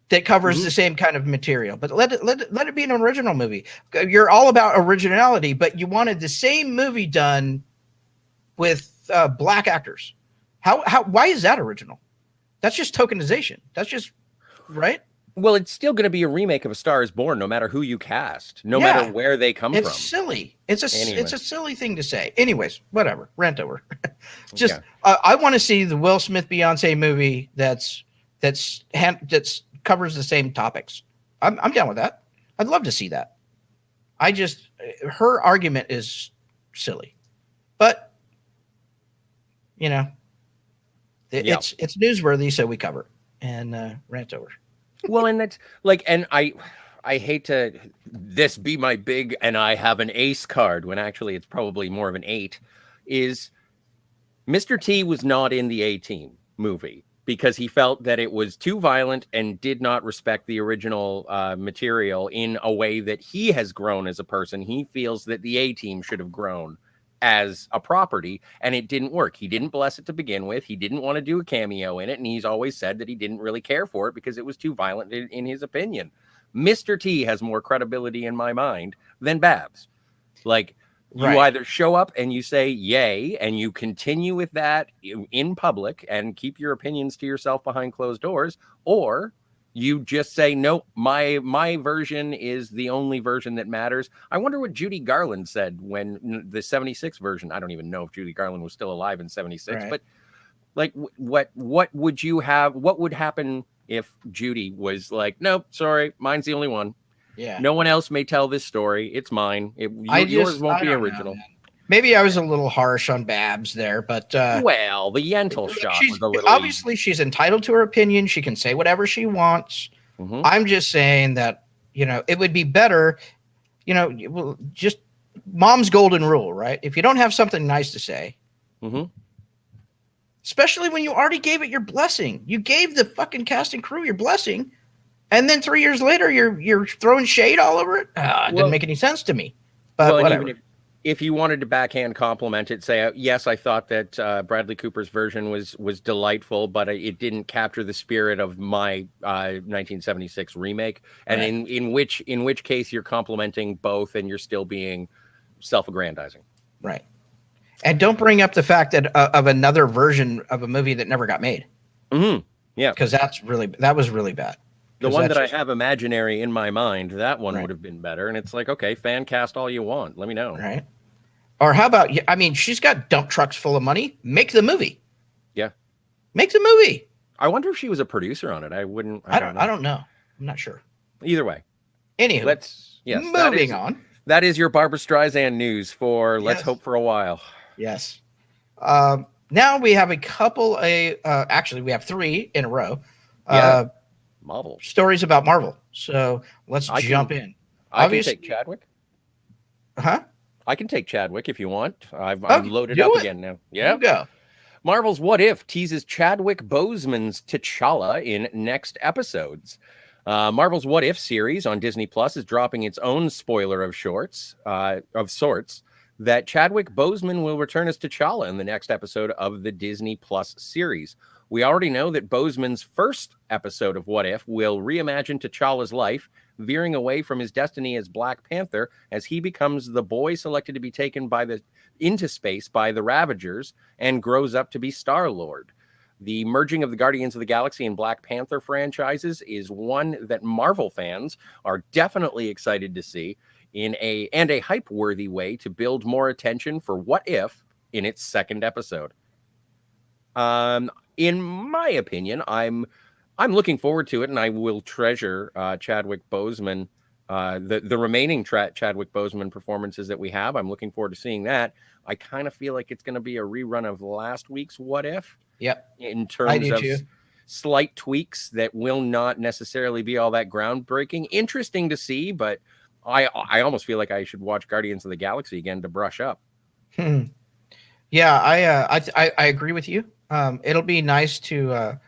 that covers the same kind of material. But let it be an original movie. You're all about originality, but you wanted the same movie done with black actors. Why is that original? That's just tokenization. That's just right. Well, it's still going to be a remake of A Star Is Born, no matter who you cast, no matter where they come from. It's silly. It's a silly thing to say. Anyways, whatever. Rant over. Just I want to see the Will Smith Beyonce movie that's covers the same topics. I'm down with that. I'd love to see that. Her argument is silly, but you know, it's newsworthy, so we cover it and rant over. Well, and that's like, and I hate to this be my big, and I have an ace card when actually it's probably more of an 8, is Mr. T was not in the A-Team movie because he felt that it was too violent and did not respect the original material in a way that he has grown as a person. He feels that the A-Team should have grown as a property, and it didn't work. He didn't bless it to begin with. He didn't want to do a cameo in it, and he's always said that he didn't really care for it because it was too violent in his opinion. Mr. T has more credibility in my mind than Babs. Like, you either show up and you say yay, and you continue with that in public and keep your opinions to yourself behind closed doors, or you just say, no, my version is the only version that matters. I wonder what Judy Garland said when the 76 version, I don't even know if Judy Garland was still alive in 76, but like, what would you have? What would happen if Judy was like, nope, sorry, mine's the only one. Yeah. No one else may tell this story. It's mine. Yours won't be original. Maybe I was a little harsh on Babs there, but well, the Yentl shot was a little. Obviously, she's entitled to her opinion. She can say whatever she wants. Mm-hmm. I'm just saying that, you know, it would be better, you know, just mom's golden rule, right? If you don't have something nice to say, especially when you already gave it your blessing, you gave the fucking cast and crew your blessing, and then 3 years later, you're throwing shade all over it. It didn't make any sense to me. But whatever. If you wanted to backhand compliment it, say, yes, I thought that Bradley Cooper's version was delightful, but it didn't capture the spirit of my 1976 remake. And in which case you're complimenting both, and you're still being self-aggrandizing. Right. And don't bring up the fact that of another version of a movie that never got made. Mm-hmm. Yeah, because that was really bad. The one that I have imaginary in my mind, that one would have been better. And it's like, okay, fan cast all you want. Let me know. Right. Or how about, I mean, she's got dump trucks full of money. Make the movie. Yeah. Make the movie. I wonder if she was a producer on it. I wouldn't. I don't know. I'm not sure. Either way. Anywho, moving on. That is your Barbra Streisand news for Let's Hope for a While. Yes. Now we have a couple. Actually, we have 3 in a row. Marvel stories about Marvel. So let's jump in. I can take Chadwick. Huh? I can take Chadwick if you want. I'm loaded up again now. Yeah. You go. Marvel's What If teases Chadwick Boseman's T'Challa in next episodes. Marvel's What If series on Disney Plus is dropping its own spoiler of sorts that Chadwick Boseman will return as T'Challa in the next episode of the Disney Plus series. We already know that Boseman's first episode of What If will reimagine T'Challa's life, veering away from his destiny as Black Panther as he becomes the boy selected to be taken into space by the Ravagers and grows up to be Star-Lord. The merging of the Guardians of the Galaxy and Black Panther franchises is one that Marvel fans are definitely excited to see in a hype-worthy way to build more attention for What If in its second episode. In my opinion, I'm looking forward to it, and I will treasure Chadwick Boseman, the remaining Chadwick Boseman performances that we have. I'm looking forward to seeing that. I kind of feel like it's going to be a rerun of last week's What If. Yep. In terms of slight tweaks that will not necessarily be all that groundbreaking. Interesting to see, but I almost feel like I should watch Guardians of the Galaxy again to brush up. Yeah, I agree with you. It'll be nice to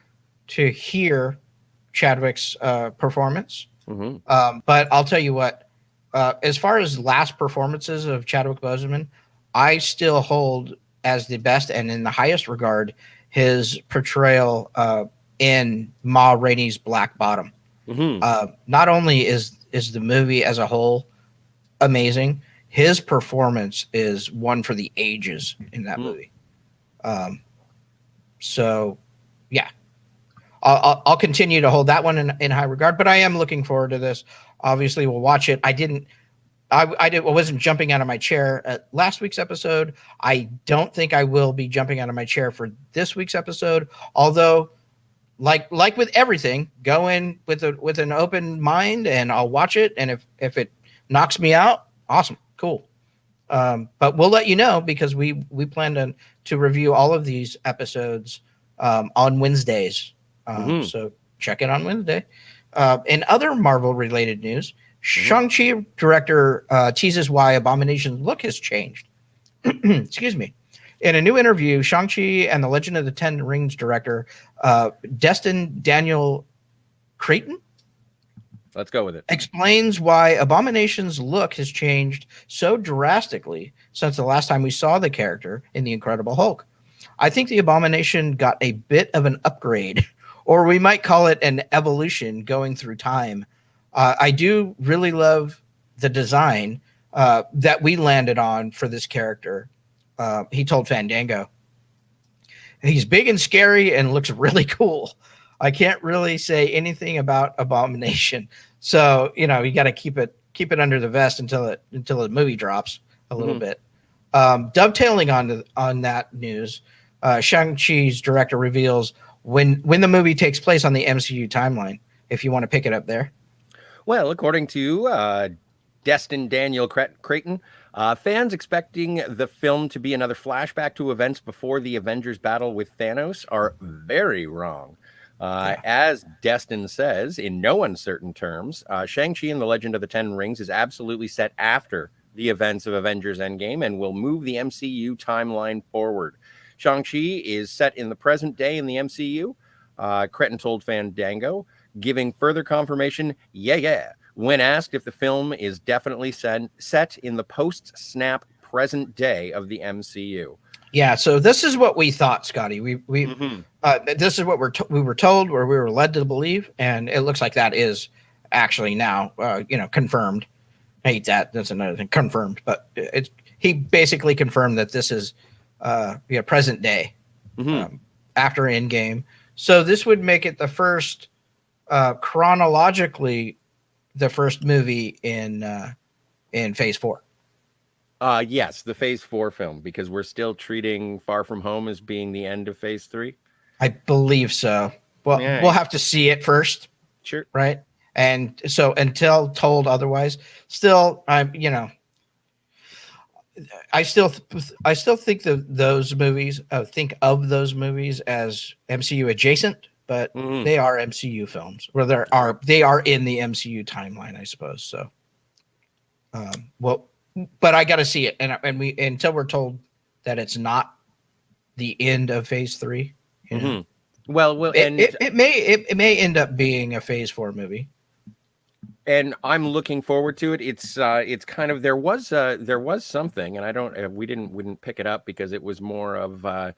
hear Chadwick's performance. But I'll tell you what, as far as last performances of Chadwick Boseman, I still hold as the best and in the highest regard his portrayal in Ma Rainey's Black Bottom. Not only is the movie as a whole amazing, his performance is one for the ages in that movie. So, yeah, I'll continue to hold that one in high regard, but I am looking forward to this. Obviously, we'll watch it. I wasn't jumping out of my chair at last week's episode. I don't think I will be jumping out of my chair for this week's episode. Although, like with everything, go in with an open mind, and I'll watch it. And if it knocks me out, awesome, cool. But we'll let you know, because we plan to review all of these episodes on Wednesdays. So check it on Wednesday. In other Marvel related news, Shang-Chi director teases why Abomination's look has changed. Excuse me. In a new interview, Shang-Chi and the Legend of the Ten Rings director, Destin Daniel Creighton, let's go with it, explains why Abomination's look has changed so drastically since the last time we saw the character in The Incredible Hulk. I think the Abomination got a bit of an upgrade, or we might call it an evolution going through time. I do really love the design that we landed on for this character. He told Fandango, he's big and scary and looks really cool. I can't really say anything about Abomination. So, you got to keep it under the vest until the movie drops a little bit. Dovetailing on that news, Shang-Chi's director reveals when the movie takes place on the MCU timeline, if you want to pick it up there. Well, according to Destin Daniel Creighton, fans expecting the film to be another flashback to events before the Avengers battle with Thanos are very wrong. As Destin says, in no uncertain terms, Shang-Chi and the Legend of the Ten Rings is absolutely set after the events of Avengers Endgame and will move the MCU timeline forward. Shang-Chi is set in the present day in the MCU, Creighton told Fandango, giving further confirmation, when asked if the film is definitely set in the post-snap present day of the MCU. Yeah, so this is what we thought, Scotty. This is what we were told, or we were led to believe, and it looks like that is actually now, confirmed. I hate that. That's another thing, confirmed. But he basically confirmed that this is present day after Endgame. So this would make it the first, chronologically, the first movie in Phase 4. Yes, the Phase 4 film, because we're still treating Far From Home as being the end of Phase 3. I believe so. Well, Yeah, we'll have to see it first, sure. right? And so until told otherwise, still, I still think those movies, think of those movies as MCU adjacent, but Mhm. they are MCU films, where they are in the MCU timeline, I suppose. So, well, but I got to see it, and we until we're told that it's not the end of Phase 3, you know. Mhm. Well, It may end up being a Phase 4 movie. and I'm looking forward to it. It's kind of there was something, and I don't we didn't pick it up because it was more of a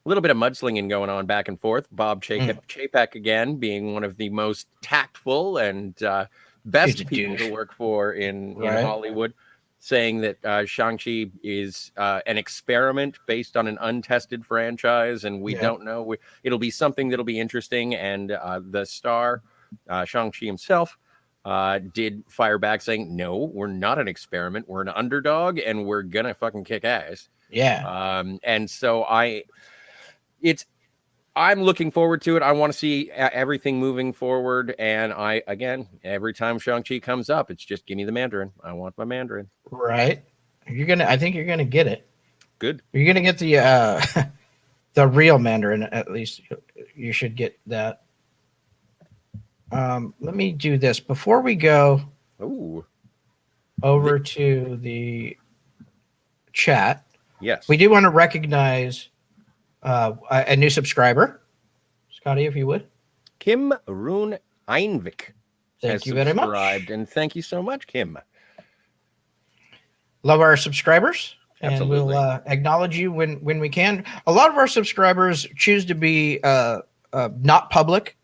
little bit of mudslinging going on back and forth. Bob Chapek again being one of the most tactful and He's a best people douche, to work for in right? Hollywood, saying that Shang-Chi is an experiment based on an untested franchise, and we Yeah. don't know. It'll be something that'll be interesting, and the star, Shang-Chi himself, did fire back saying, no, we're not an experiment. We're an underdog, and we're going to fucking kick ass. Yeah. And so I'm looking forward to it. I want to see everything moving forward. And every time Shang-Chi comes up, it's just give me the Mandarin. I want my Mandarin. Right. I think you're gonna get it. Good. You're gonna get the the real Mandarin, at least. You should get that. Let me do this before we go Ooh. over to the chat. Yes. We do want to recognize a new subscriber, Scotty, if you would. Kim Rune Einvik Thank you very much. subscribed, and thank you so much, Kim. Love our subscribers. Absolutely. And we'll acknowledge you when we can. A lot of our subscribers choose to be not public,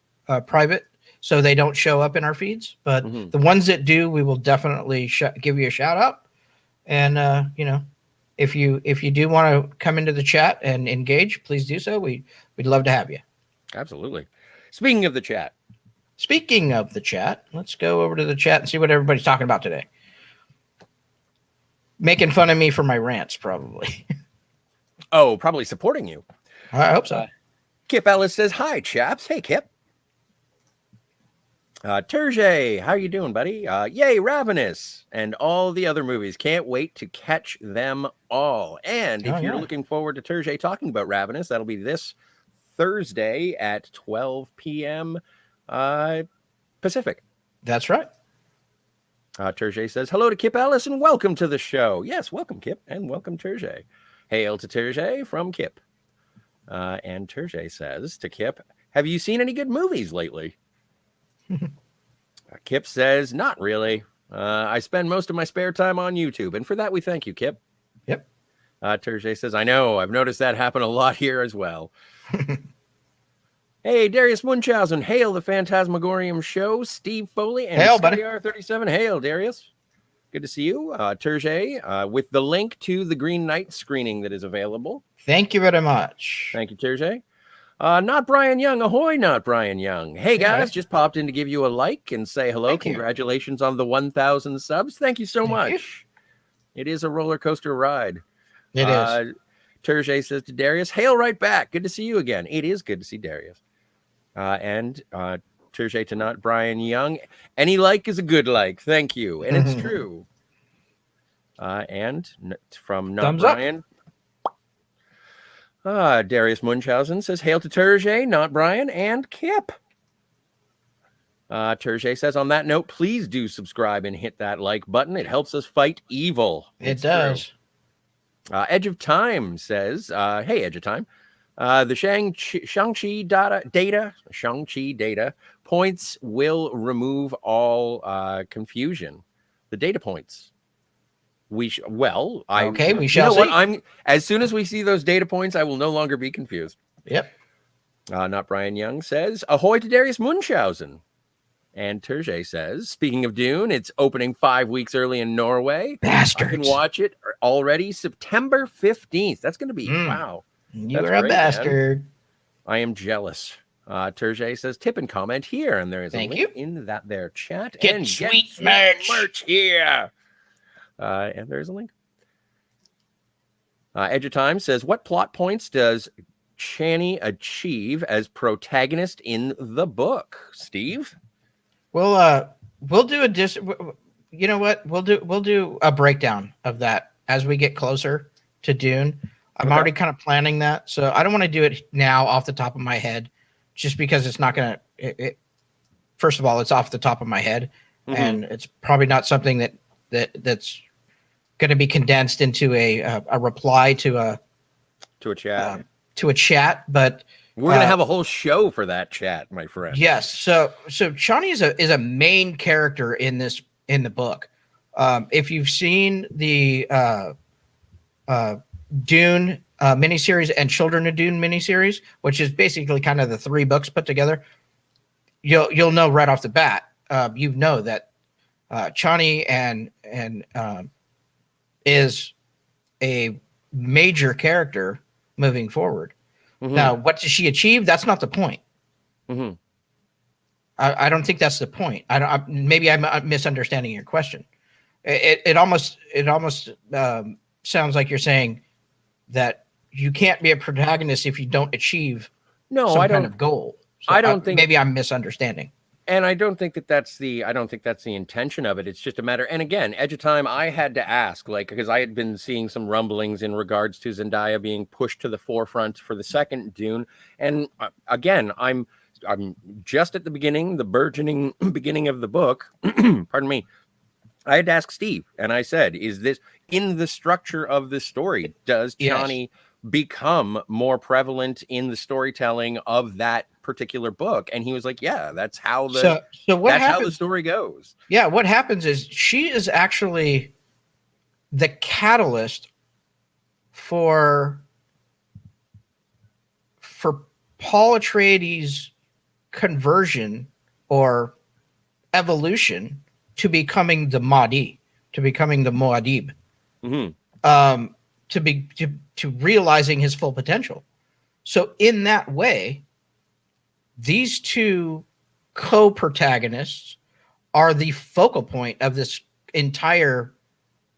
private, so they don't show up in our feeds. But the ones that do, we will definitely give you a shout out. And if you do want to come into the chat and engage, please do so. We'd love to have you. Absolutely. Speaking of the chat, let's go over to the chat and see what everybody's talking about today. Making fun of me for my rants, probably. Oh, probably supporting you. I hope so. Kip Ellis says, hi, chaps. Hey, Kip. Terje, how you doing, buddy? Yay, Ravenous, and all the other movies. Can't wait to catch them all. And if you're looking forward to Terje talking about Ravenous, that'll be this Thursday at 12 p.m. Pacific. That's right. Terje says, hello to Kip Ellis and welcome to the show. Yes, welcome, Kip, and welcome, Terje. Hail to Terje from Kip. And Terje says to Kip, have you seen any good movies lately? Kip says, not really. I spend most of my spare time on YouTube, and for that we thank you, Kip. Yep. Terje says, I know. I've noticed that happen a lot here as well. Hey, Darius Munchausen, hail the Phantasmagorium show. Steve Foley and hail, buddy. CR37. Hail, Darius. Good to see you. Terje, with the link to the Green Knight screening that is available. Thank you very much. Thank you, Terje. Not Brian Young. Ahoy, not Brian Young. Hey, guys, just popped in to give you a like and say hello. Congratulations on the 1,000 subs. Thank you so much. It is a roller coaster ride. It is. Terje says to Darius, hail right back. Good to see you again. It is good to see Darius. And Terje to not Brian Young. Any like is a good like. Thank you. And it's true. And from not Thumbs Brian. Darius Munchausen says, hail to Terje, not Brian, and Kip. Terje says, on that note, please do subscribe and hit that like button. It helps us fight evil. It does. Edge of Time says, hey, Edge of Time. The Shang-Chi data points will remove all confusion. The data points. We shall see. As soon as we see those data points, I will no longer be confused. Yep. Not Brian Young says, ahoy to Darius Munchausen. And Terje says, speaking of Dune, it's opening 5 weeks early in Norway. Bastards. I can watch it already September 15th. That's going to be, wow. You're a bastard. Man. I am jealous. Terje says, tip and comment here. And there is a link in that there chat. Get sweet merch here. And there's a link. Edge of Time says, what plot points does Chani achieve as protagonist in the book? Steve? We'll do you know what? We'll do a breakdown of that as we get closer to Dune. I'm already kind of planning that, so I don't want to do it now off the top of my head, just because it's not going to. First of all, it's off the top of my head, and it's probably not something that's going to be condensed into a reply to a chat. But we're going to have a whole show for that chat, my friend. Yes. So Chani is a main character in the book. If you've seen the Dune miniseries and Children of Dune miniseries, which is basically kind of the 3 books put together, you'll know right off the bat. You know that Chani and is a major character moving forward. Now, what does she achieve? That's not the point. I don't think that's the point. Maybe I'm misunderstanding your question. It almost sounds like you're saying that you can't be a protagonist if you don't achieve some kind of goal. So I don't think maybe I'm misunderstanding. And I don't think that's the intention of it. It's just a matter. And again, Edge of Time, I had to ask, because I had been seeing some rumblings in regards to Zendaya being pushed to the forefront for the second Dune. And again, I'm just at the beginning, the burgeoning beginning of the book. Pardon me. I had to ask Steve, and I said, is this in the structure of this story? Does Chani become more prevalent in the storytelling of that particular book? And he was like, yeah, that's how how the story goes. Yeah, what happens is she is actually the catalyst for Paul Atreides' conversion or evolution to becoming the Mahdi, to becoming the Muad'Dib, to realizing his full potential. So in that way, these 2 co-protagonists are the focal point of this entire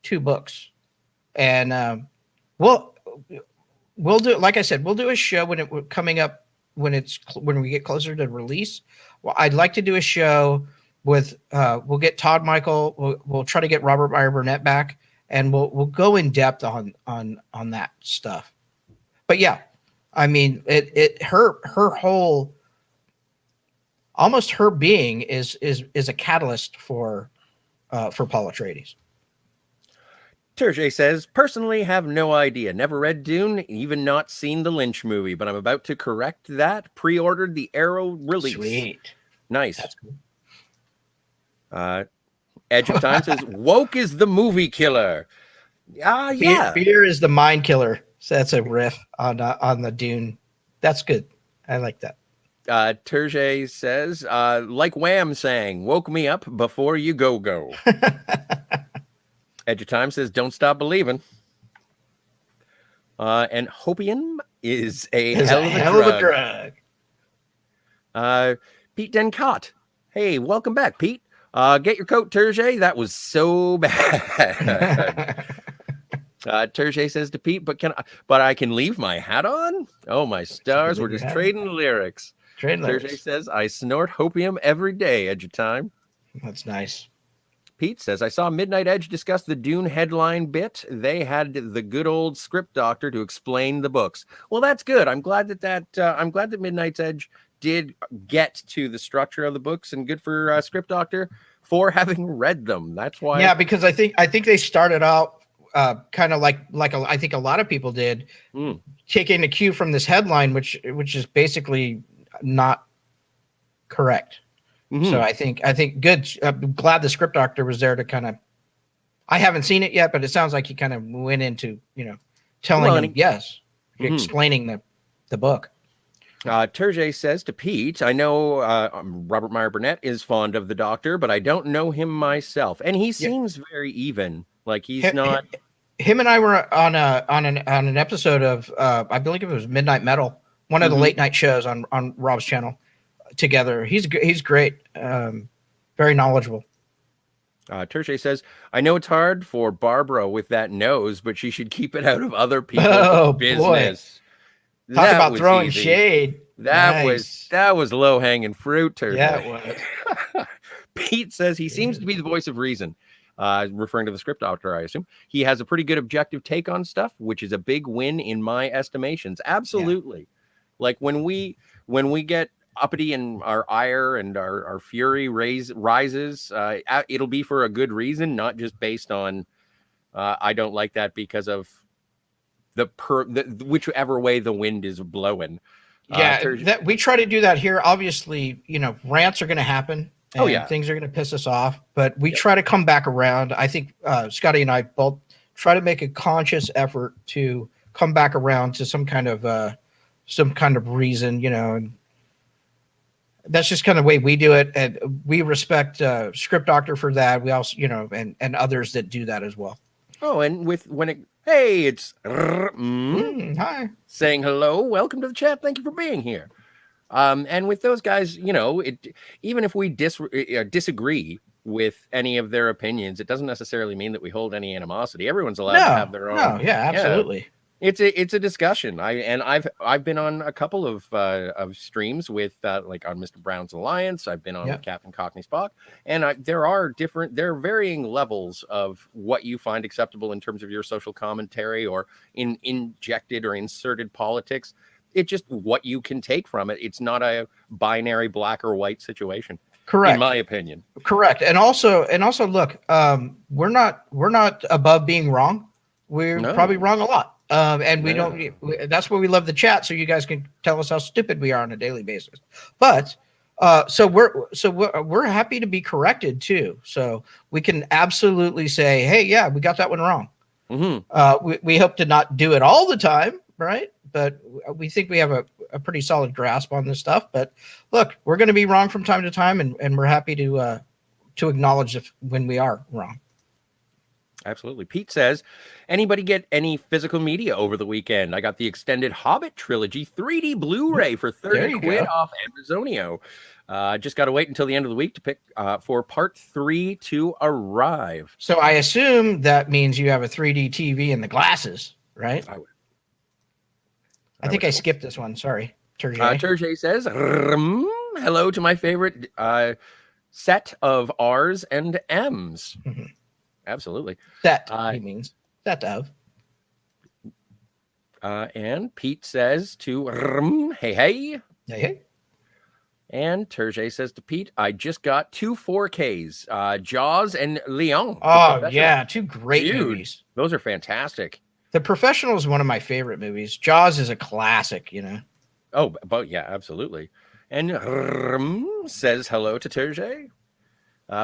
2 books. And we'll do, like I said, we'll do a show when we get closer to release. Well, I'd like to do a show with we'll get Todd Michael, we'll try to get Robert Meyer Burnett back, and we'll go in depth on that stuff. But yeah, I mean, her whole, almost her being is a catalyst for Paul Atreides. Terje says, personally have no idea. Never read Dune, even not seen the Lynch movie, but I'm about to correct that. Pre-ordered the Arrow release. Sweet. Nice. That's cool. Edge of Time says, woke is the movie killer. Yeah. Fear is the mind killer. So that's a riff on the Dune. That's good. I like that. Terje says, like Wham saying, woke me up before you go. Edge of Time says, don't stop believing. And hopium is a hell of a drug. Pete Dencott. Hey, welcome back, Pete. Get your coat, Terje. That was so bad. Terje says to Pete, but I can leave my hat on? Oh, my stars. We're just trading lyrics. Terje says, I snort hopium every day, Edge of Time. That's nice. Pete says, I saw Midnight Edge discuss the Dune headline bit. They had the good old script doctor to explain the books. Well, that's good. I'm glad that Midnight Edge did get to the structure of the books, and good for script doctor for having read them. That's why. Yeah, because I think they started out kind of like I think a lot of people did, taking a cue from this headline, which is basically not correct. So I think good. I'm glad the script doctor was there to kind of. I haven't seen it yet, but it sounds like he kind of went into telling him explaining the book. Terje says to Pete, I know Robert Meyer Burnett is fond of the Doctor, but I don't know him myself, and he seems very even. Like he's not. Him and I were on an episode of I believe it was Midnight Metal, one of the late night shows on Rob's channel. Together, he's great, very knowledgeable. Tertiary says, I know it's hard for Barbara with that nose, but she should keep it out of other people's Oh boy. business. Talk That about was throwing easy. shade. Nice. That was low hanging fruit, Yeah, Tertiary. it was. Pete says he seems to be the voice of reason, referring to the script doctor, I assume. He has a pretty good objective take on stuff, which is a big win in my estimations. Absolutely. Like when we get uppity and our ire and our fury rises, it'll be for a good reason, not just based on I don't like that because of whichever way the wind is blowing. That we try to do that here. Obviously, rants are going to happen and things are going to piss us off, but we try to come back around. I think Scotty and I both try to make a conscious effort to come back around to some kind of reason, and that's just kind of the way we do it. And we respect script doctor for that. We also, and others that do that as well. Oh, and it's hi, saying hello. Welcome to the chat. Thank you for being here. And with those guys, even if we disagree with any of their opinions, it doesn't necessarily mean that we hold any animosity. Everyone's allowed to have their own. No, yeah, absolutely. It's a discussion. I've been on a couple of streams with like on Mr. Brown's Alliance. I've been on with Captain Cockney Spock, and there are varying levels of what you find acceptable in terms of your social commentary or injected or inserted politics. It's just what you can take from it. It's not a binary black or white situation. Correct. In my opinion. Correct. And also look, we're not above being wrong. We're probably wrong a lot. And we don't, that's why we love the chat. So you guys can tell us how stupid we are on a daily basis. But, so we're happy to be corrected too. So we can absolutely say, hey, yeah, we got that one wrong. Mm-hmm. We hope to not do it all the time. Right. But we think we have a pretty solid grasp on this stuff. But look, we're going to be wrong from time to time. And we're happy to acknowledge when we are wrong. Absolutely. Pete says, anybody get any physical media over the weekend? I got the extended Hobbit trilogy 3D Blu-ray for 30 quid off Amazonio. Just got to wait until the end of the week to pick for part 3 to arrive. So I assume that means you have a 3D TV and the glasses, right? I think I skipped this one. Sorry. Terje says, hello to my favorite set of R's and M's. Mm-hmm. Absolutely. That he means set of. And Pete says to hey. And Terje says to Pete, I just got 2 4Ks, Jaws and Leon. Oh yeah, 2 great movies. Those are fantastic. The Professional is one of my favorite movies. Jaws is a classic, Oh, but yeah, absolutely. And says hello to Terje.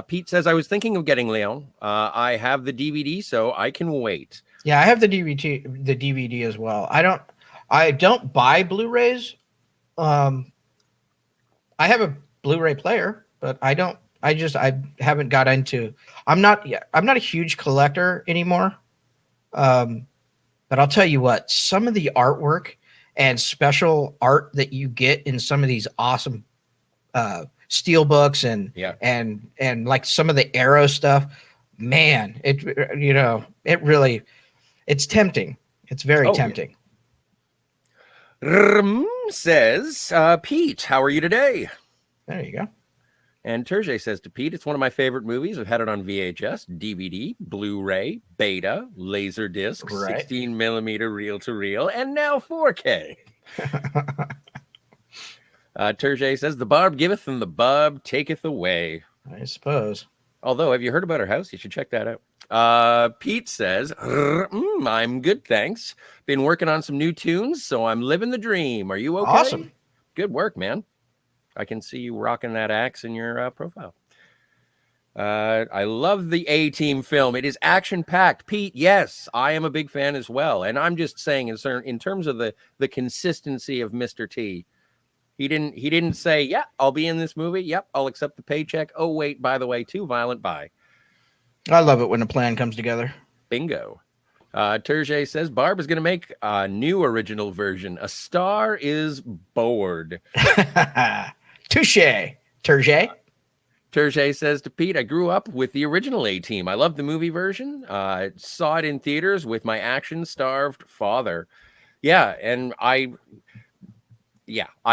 Pete says, I was thinking of getting Leon. I have the DVD, so I can wait. Yeah, I have the DVD as well. I don't buy Blu-rays. I have a Blu-ray player, but I haven't got into. I'm not a huge collector anymore. But I'll tell you what, some of the artwork and special art that you get in some of these awesome steel books and like some of the Arrow stuff, man, it's tempting. It's very tempting. Says, Pete, how are you today? There you go. And Terje says to Pete, it's one of my favorite movies. I've had it on VHS, DVD, Blu-ray, Beta, Laserdisc, 16 millimeter reel-to-reel, and now 4K. Terje says, the barb giveth and the barb taketh away. I suppose. Although, have you heard about her house? You should check that out. Pete says, I'm good, thanks. Been working on some new tunes, so I'm living the dream. Are you okay? Awesome. Good work, man. I can see you rocking that axe in your profile. I love the A-Team film. It is action-packed. Pete, yes, I am a big fan as well. And I'm just saying, in terms of the consistency of Mr. T, he didn't say, yeah, I'll be in this movie. Yep, I'll accept the paycheck. Oh, wait, by the way, too violent, bye. I love it when a plan comes together. Bingo. Terje says, Barb is going to make a new original version. A Star is Bored. Touche, Terje. Terje says to Pete, I grew up with the original A-Team. I loved the movie version. Saw it in theaters with my action-starved father. Yeah, and I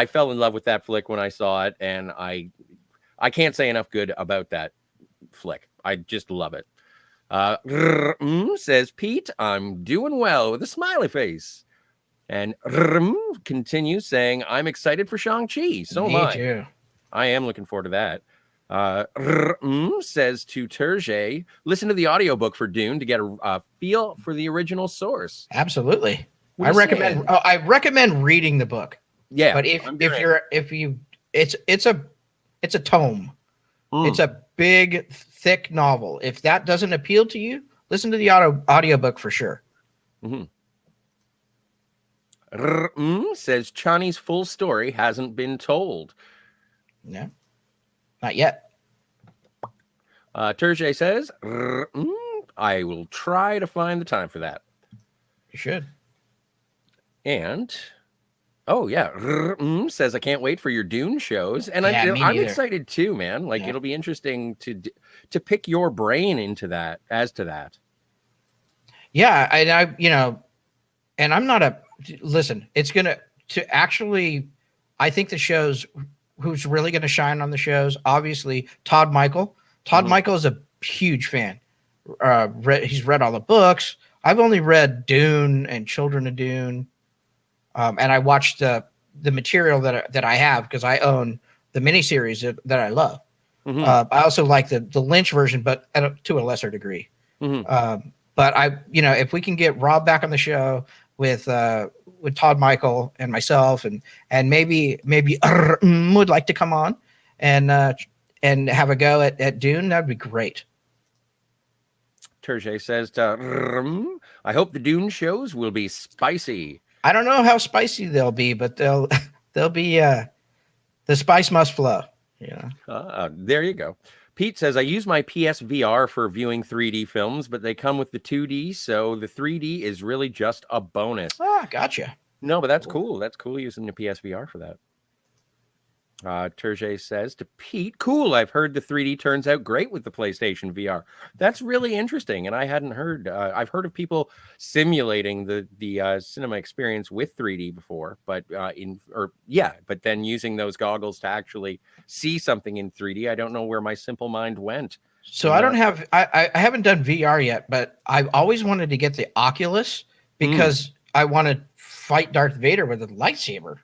fell in love with that flick when I saw it, and I can't say enough good about that flick. I just love it. Says Pete, I'm doing well with a smiley face. And continues saying, I'm excited for Shang-Chi. So am I. Me too. I am looking forward to that. Says to Terje, listen to the audiobook for Dune to get a feel for the original source. Absolutely. What I are you recommend saying? I recommend reading the book. Yeah. But it's a tome. It's a big, thick novel. If that doesn't appeal to you, listen to the audiobook for sure. Says Chani's full story hasn't been told. No, not yet. Terje says, I will try to find the time for that. You should. And, oh yeah, says, I can't wait for your Dune shows. And Yeah, me I'm neither. excited too, man. Like, Yeah. it'll be interesting to pick your brain into that, as to that. Yeah, and I'm not listen, it's gonna to actually, I think the shows, who's really gonna shine on the shows, obviously Todd Michael. Todd Michael is a huge fan. He's read all the books. I've only read Dune and Children of Dune, and I watched the material that I have because I own the miniseries that I love. I also like the Lynch version, but to a lesser degree. But if we can get Rob back on the show with Todd Michael and myself, and maybe would like to come on and have a go at Dune, that'd be great. Terje says, I hope the Dune shows will be spicy. I don't know how spicy they'll be, but they'll be the spice must flow. There you go. Pete says, I use my PSVR for viewing 3D films, but they come with the 2D, so the 3D is really just a bonus. Ah, gotcha. No, but that's cool. That's cool using the PSVR for that. Terje says to Pete, cool, I've heard the 3D turns out great with the PlayStation VR. That's really interesting, and I hadn't heard. I've heard of people simulating the cinema experience with 3D before, but but then using those goggles to actually see something in 3D. I don't know where my simple mind went. So I don't have. I haven't done VR yet, but I've always wanted to get the Oculus because I want to fight Darth Vader with a lightsaber,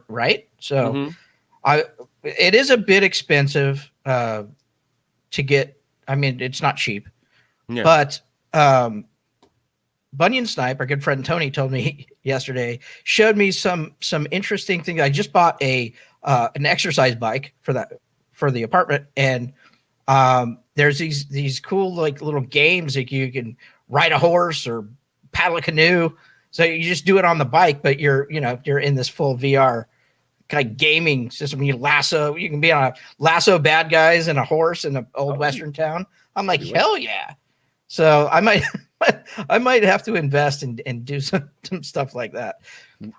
right? So. It is a bit expensive to get. I mean, it's not cheap, but Bunyan Snipe, our good friend Tony, told me yesterday, showed me some interesting things. I just bought an exercise bike for the apartment, and there's these cool little games that you can ride a horse or paddle a canoe. So you just do it on the bike, but you're in this full VR kind of gaming system. You can be on a lasso bad guys and a horse in an old Western town. I'm like, hell yeah. So I might have to invest and do some stuff like that.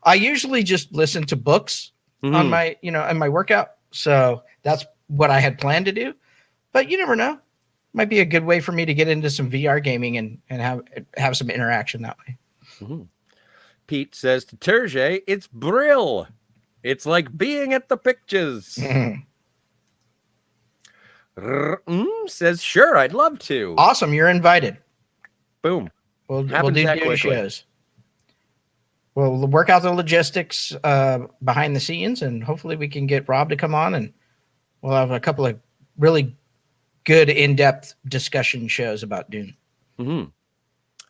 I usually just listen to books on my, in my workout. So that's what I had planned to do, but you never know. Might be a good way for me to get into some VR gaming and have some interaction that way. Pete says to Terje, it's Brill. It's like being at the pictures. Says, sure, I'd love to. Awesome, you're invited. Boom. We'll do Dune shows. We'll work out the logistics behind the scenes, and hopefully we can get Rob to come on, and we'll have a couple of really good in-depth discussion shows about Dune.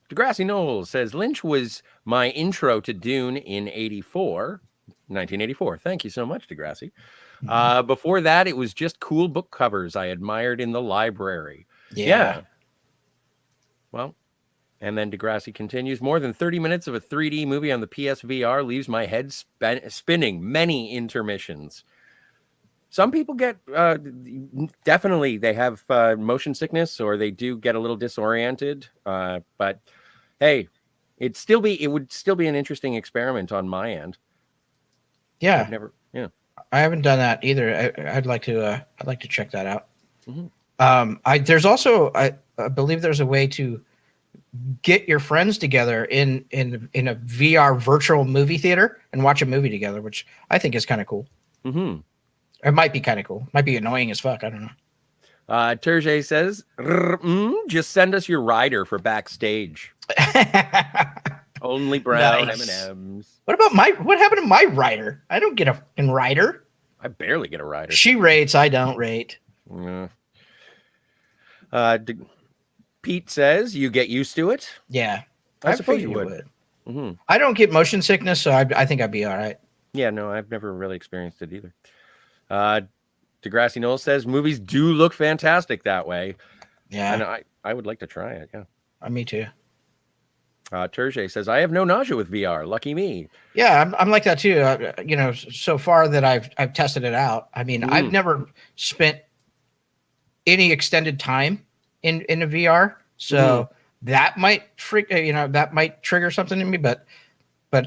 Degrassi Knowles says, Lynch was my intro to Dune in 1984. Thank you so much, Degrassi. Before that, it was just cool book covers I admired in the library. Yeah. Well, and then Degrassi continues, more than 30 minutes of a 3D movie on the PSVR leaves my head spinning, many intermissions. Some people get, definitely, they have motion sickness or they do get a little disoriented. But hey, it would still be an interesting experiment on my end. Yeah. I haven't done that either. I'd like to check that out. There's also I believe there's a way to get your friends together in a VR virtual movie theater and watch a movie together, which I think is kind of cool. Mm-hmm. It might be kind of cool. Might be annoying as fuck. I don't know. Terje says, just send us your rider for backstage. Only brown Nice. M&Ms. What happened to my rider? I don't get a fucking rider. I barely get a rider. She rates, I don't rate. Yeah. Pete says you get used to it. Yeah. I suppose you would. Mm-hmm. I don't get motion sickness, so I think I'd be all right. Yeah, no, I've never really experienced it either. Degrassi Noel says movies do look fantastic that way. Yeah. And I would like to try it. Yeah. Me too. Terje says, I have no nausea with VR. Lucky me. Yeah, I'm like that too. So far that I've tested it out. I mean, I've never spent any extended time in a VR, so that might that might trigger something in me. But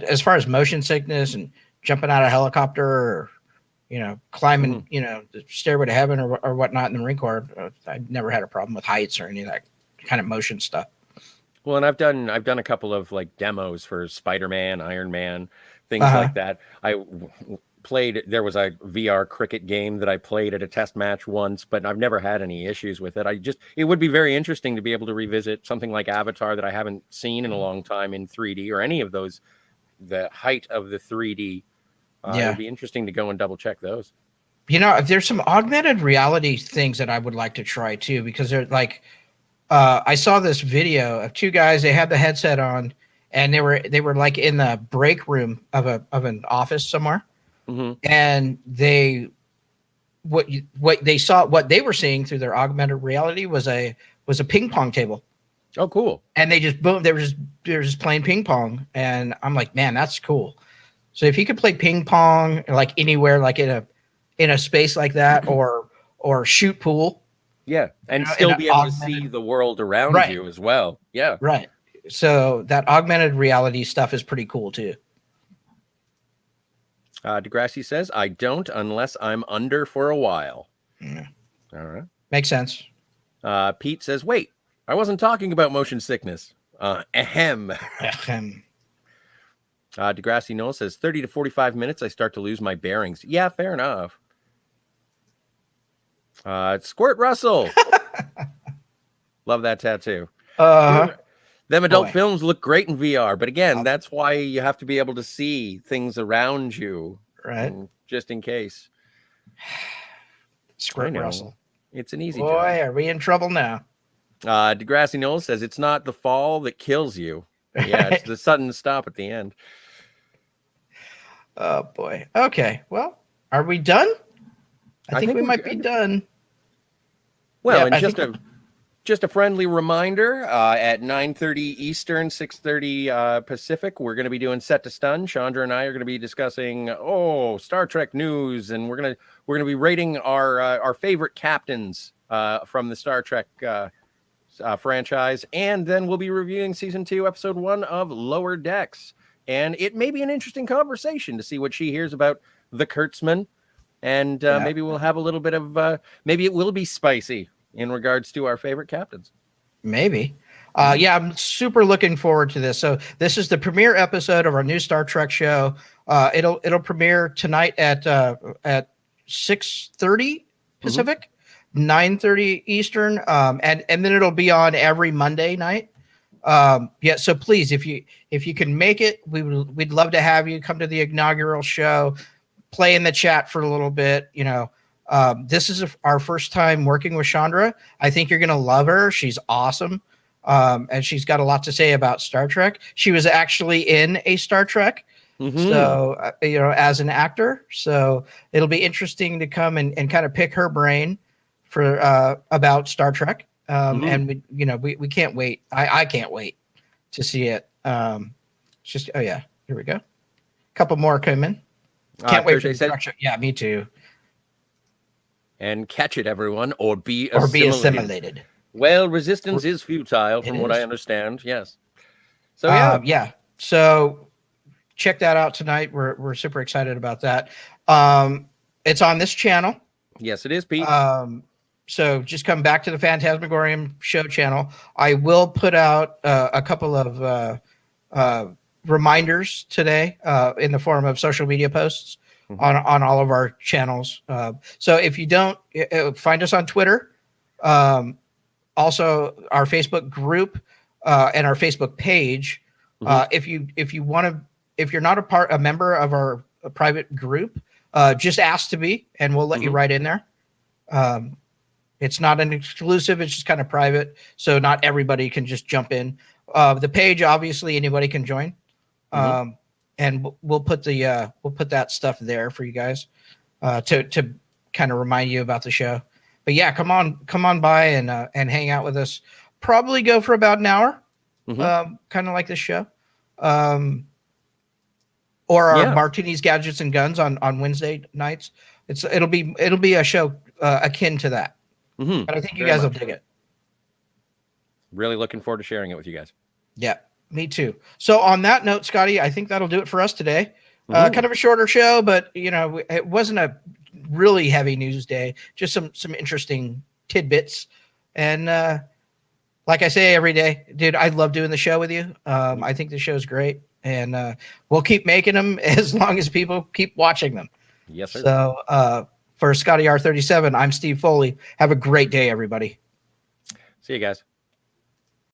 as far as motion sickness and jumping out of a helicopter, or climbing, the stairway to heaven or whatnot in the Marine Corps, I've never had a problem with heights or any of that kind of motion stuff. Well, and I've done a couple of like demos for Spider-Man, Iron Man, things like that. There was a VR cricket game that I played at a test match once, but I've never had any issues with it. It would be very interesting to be able to revisit something like Avatar that I haven't seen in a long time in 3D, or any of those, the height of the 3D. It'd be interesting to go and double check those. There's some augmented reality things that I would like to try too, because they're like, I saw this video of two guys. They had the headset on, and they were like in the break room of an office somewhere, and what they were seeing through their augmented reality was a ping pong table. Oh, cool! And they were just playing ping pong, and I'm like, man, that's cool. So if you could play ping pong like anywhere, like in a space like that, or shoot pool. Yeah, and still be able to see the world around you as well. Yeah. Right. So that augmented reality stuff is pretty cool too. Degrassi says, I don't unless I'm under for a while. Yeah. All right. Makes sense. Pete says, wait, I wasn't talking about motion sickness. Ahem. Degrassi Noel says, 30 to 45 minutes, I start to lose my bearings. Yeah, fair enough. Squirt Russell. Love that tattoo. Them adult films look great in VR, but again, that's why you have to be able to see things around you, right? Just in case. Squirt Russell. It's an easy job. Boy, are we in trouble now? Degrassi Noel says it's not the fall that kills you. Yeah, it's the sudden stop at the end. Oh boy. Okay. Well, are we done? I think we might be done. Well, and just a friendly reminder, at 9:30 Eastern, 6:30 Pacific, we're going to be doing Set to Stun. Chandra and I are going to be discussing Star Trek news, and we're going to be rating our favorite captains from the Star Trek franchise, and then we'll be reviewing season 2, episode 1 of Lower Decks. And it may be an interesting conversation to see what she hears about the Kurtzman. And maybe we'll have a little bit of, maybe it will be spicy in regards to our favorite captains. Maybe. I'm super looking forward to this. So this is the premiere episode of our new Star Trek show. It'll premiere tonight at 6:30 Pacific, 9:30 Eastern, and then it'll be on every Monday night. So please, if you can make it, we'd love to have you come to the inaugural show. Play in the chat for a little bit. This is our first time working with Chandra. I think you're going to love her. She's awesome. And she's got a lot to say about Star Trek. She was actually in a Star Trek. So, as an actor. So it'll be interesting to come and kind of pick her brain for, about Star Trek. And we can't wait. I can't wait to see it. Here we go. A couple more come in. Can't wait for the production. Yeah, me too. And catch it, everyone, or be assimilated. Well, resistance is futile, from what I understand. Yes. So So check that out tonight. We're super excited about that. It's on this channel. Yes, it is, Pete. So just come back to the Phantasmagorium show channel. I will put out a couple of reminders today in the form of social media posts on all of our channels. So if you don't, find us on Twitter, also our Facebook group and our Facebook page. If you want to, if you're not a member of our private group, just ask to be, and we'll let you right in there. It's not an exclusive; it's just kind of private, so not everybody can just jump in. The page, obviously, anybody can join, and we'll put that stuff there for you guys to kind of remind you about the show. But yeah, come on by and hang out with us. Probably go for about an hour, kind of like this show. Or our Martinis, Gadgets, and Guns on Wednesday nights. It'll be a show akin to that. But I think you guys will dig it. Really looking forward to sharing it with you guys. Yeah, me too. So on that note, Scotty, I think that'll do it for us today. Kind of a shorter show, but it wasn't a really heavy news day. Just some interesting tidbits. And like I say every day, dude, I love doing the show with you. I think the show's great. And we'll keep making them as long as people keep watching them. Yes, sir. So for Scotty R37, I'm Steve Foley. Have a great day, everybody. See you guys.